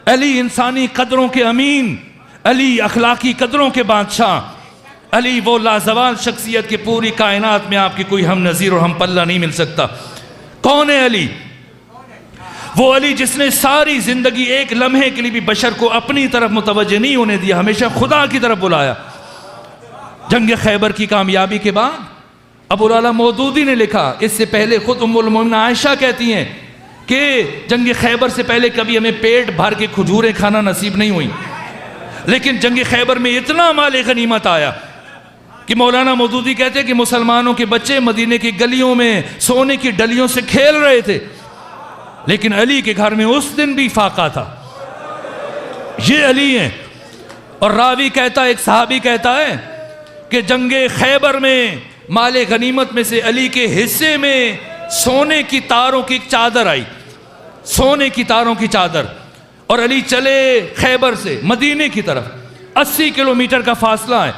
अली इंसानी कदरों के अमीन, अली अखलाकी कदरों के बादशाह, अली वो लाजवाल शख्सियत की पूरी कायनात में आपकी कोई हम नज़ीर और हम पल्ला नहीं मिल सकता। कौन है अली? वो अली जिसने सारी ज़िंदगी एक लम्हे के लिए भी बशर को अपनी तरफ मुतवज्जे नहीं होने दिया, हमेशा खुदा की तरफ बुलाया। जंग खैबर की कामयाबी के बाद अबुल आला मौदूदी ने लिखा, इससे पहले खुद उम्मुल मोमिनीन आयशा कहती हैं कि जंग खैबर से पहले कभी हमें पेट भर के खजूरें खाना नसीब नहीं हुई, लेकिन जंग खैबर में इतना माल गनीमत आया कि मौलाना मौदूदी कहते हैं कि मुसलमानों के बच्चे मदीने की गलियों में सोने की डलियों से खेल रहे थे, लेकिन अली के घर में उस दिन भी फाका था। ये अली हैं। और रावी कहता है, एक सहाबी कहता है कि जंगे खैबर में माले गनीमत में से अली के हिस्से में सोने की तारों की चादर आई, सोने की तारों की चादर। और अली चले खैबर से मदीने की तरफ, 80 किलोमीटर का फासला है,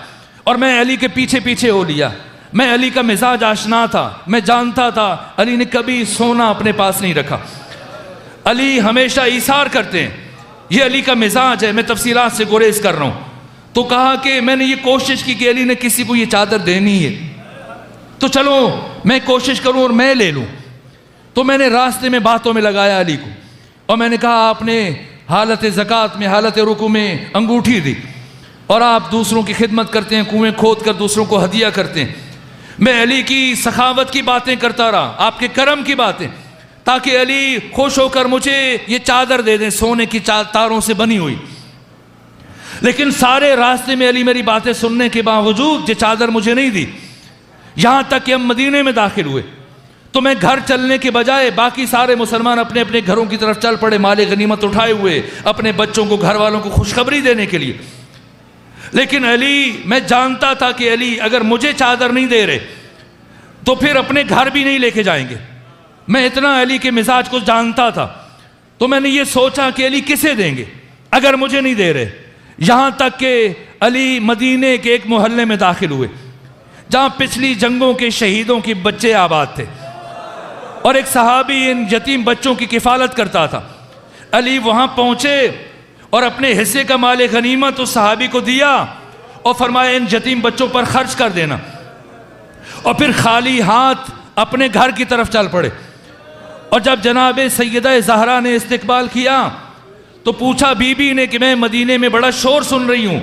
और मैं अली के पीछे पीछे हो लिया। मैं अली का मिजाज आशना था, मैं जानता था अली ने कभी सोना अपने पास नहीं रखा। अली हमेशा ईसार करते हैं, ये अली का मिजाज है। मैं तफसीलात से गुरेज कर रहा हूँ। तो कहा कि मैंने ये कोशिश की कि अली ने किसी को ये चादर देनी है, तो चलो मैं कोशिश करूँ और मैं ले लूँ। तो मैंने रास्ते में बातों में लगाया अली को, और मैंने कहा आपने हालत ज़कात में, हालत रुकू में अंगूठी दी, और आप दूसरों की खिदमत करते हैं, कुएं खोद कर दूसरों को हदिया करते हैं। मैं अली की सखावत की बातें करता रहा, आपके करम की बातें, ताकि अली खुश होकर मुझे ये चादर दे दें, सोने की तारों से बनी हुई। लेकिन सारे रास्ते में अली मेरी बातें सुनने के बावजूद ये चादर मुझे नहीं दी। यहाँ तक कि हम मदीने में दाखिल हुए तो मैं घर चलने के बजाय बाकी सारे मुसलमान अपने अपने घरों की तरफ चल पड़े, माले गनीमत उठाए हुए, अपने बच्चों को, घर वालों को खुशखबरी देने के लिए। लेकिन अली, मैं जानता था कि अली अगर मुझे चादर नहीं दे रहे तो फिर अपने घर भी नहीं लेके जाएंगे। मैं इतना अली के मिजाज को जानता था। तो मैंने ये सोचा कि अली किसे देंगे अगर मुझे नहीं दे रहे। यहाँ तक कि अली मदीने के एक मोहल्ले में दाखिल हुए जहाँ पिछली जंगों के शहीदों के बच्चे आबाद थे, और एक सहाबी इन यतीम बच्चों की किफ़ालत करता था। अली वहाँ पहुँचे और अपने हिस्से का माल गनीमत उस सहाबी को दिया और फरमाया इन यतीम बच्चों पर खर्च कर देना, और फिर खाली हाथ अपने घर की तरफ चल पड़े। और जब जनाब सैयदा ज़हरा ने इस्तकबाल किया तो पूछा बीबी ने कि मैं मदीने में बड़ा शोर सुन रही हूँ,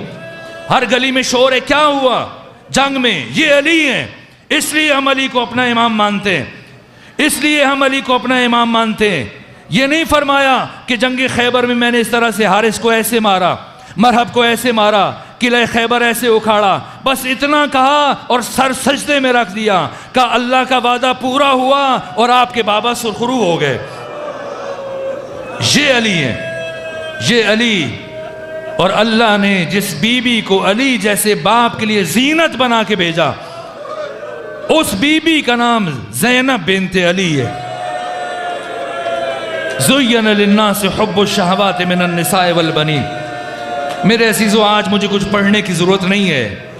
हर गली में शोर है, क्या हुआ? जंग में ये अली हैं, इसलिए हम अली को अपना इमाम मानते हैं, इसलिए हम अली को अपना इमाम मानते हैं। ये नहीं फरमाया कि जंग खैबर में मैंने इस तरह से हारिस को ऐसे मारा, मरहब को ऐसे मारा, किला खैबर ऐसे उखाड़ा, बस इतना कहा और सर सजदे में रख दिया। कहा अल्लाह का वादा पूरा हुआ और आपके बाबा सुरखरू हो गए। ये अली है, ये अली। और अल्लाह ने जिस बीबी को अली जैसे बाप के लिए जीनत बना के भेजा, उस बीबी का नाम ज़ैनब बिन्ते अली है। ज़ुय्यन लिन्नास हुब्बुश शहवात मिनन निसाए वल बनीन। मेरे अज़ीज़ों, आज मुझे कुछ पढ़ने की ज़रूरत नहीं है।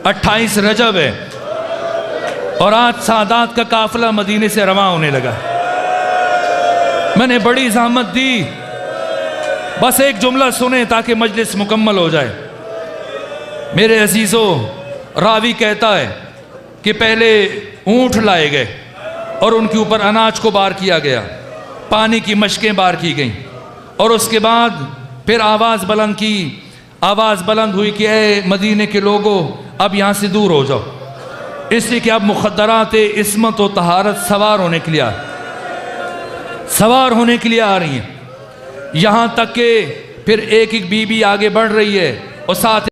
28 रजब है और आज सादात का काफिला मदीने से रवां होने लगा। मैंने बड़ी ज़हमत दी, बस एक जुमला सुने ताकि मजलिस मुकम्मल हो जाए। मेरे अज़ीज़ों, रावी कहता है कि पहले ऊँट लाए गए और उनके ऊपर अनाज को बार किया गया, पानी की मशकें बार की गईं, और उसके बाद फिर आवाज़ बुलंद की। आवाज़ बुलंद हुई कि ए मदीने के लोगों, अब यहाँ से दूर हो जाओ, इसलिए कि अब मुखद्दरात इस्मत और तहारत सवार होने के लिए आ रही हैं। यहाँ तक कि फिर एक एक बीबी आगे बढ़ रही है और साथ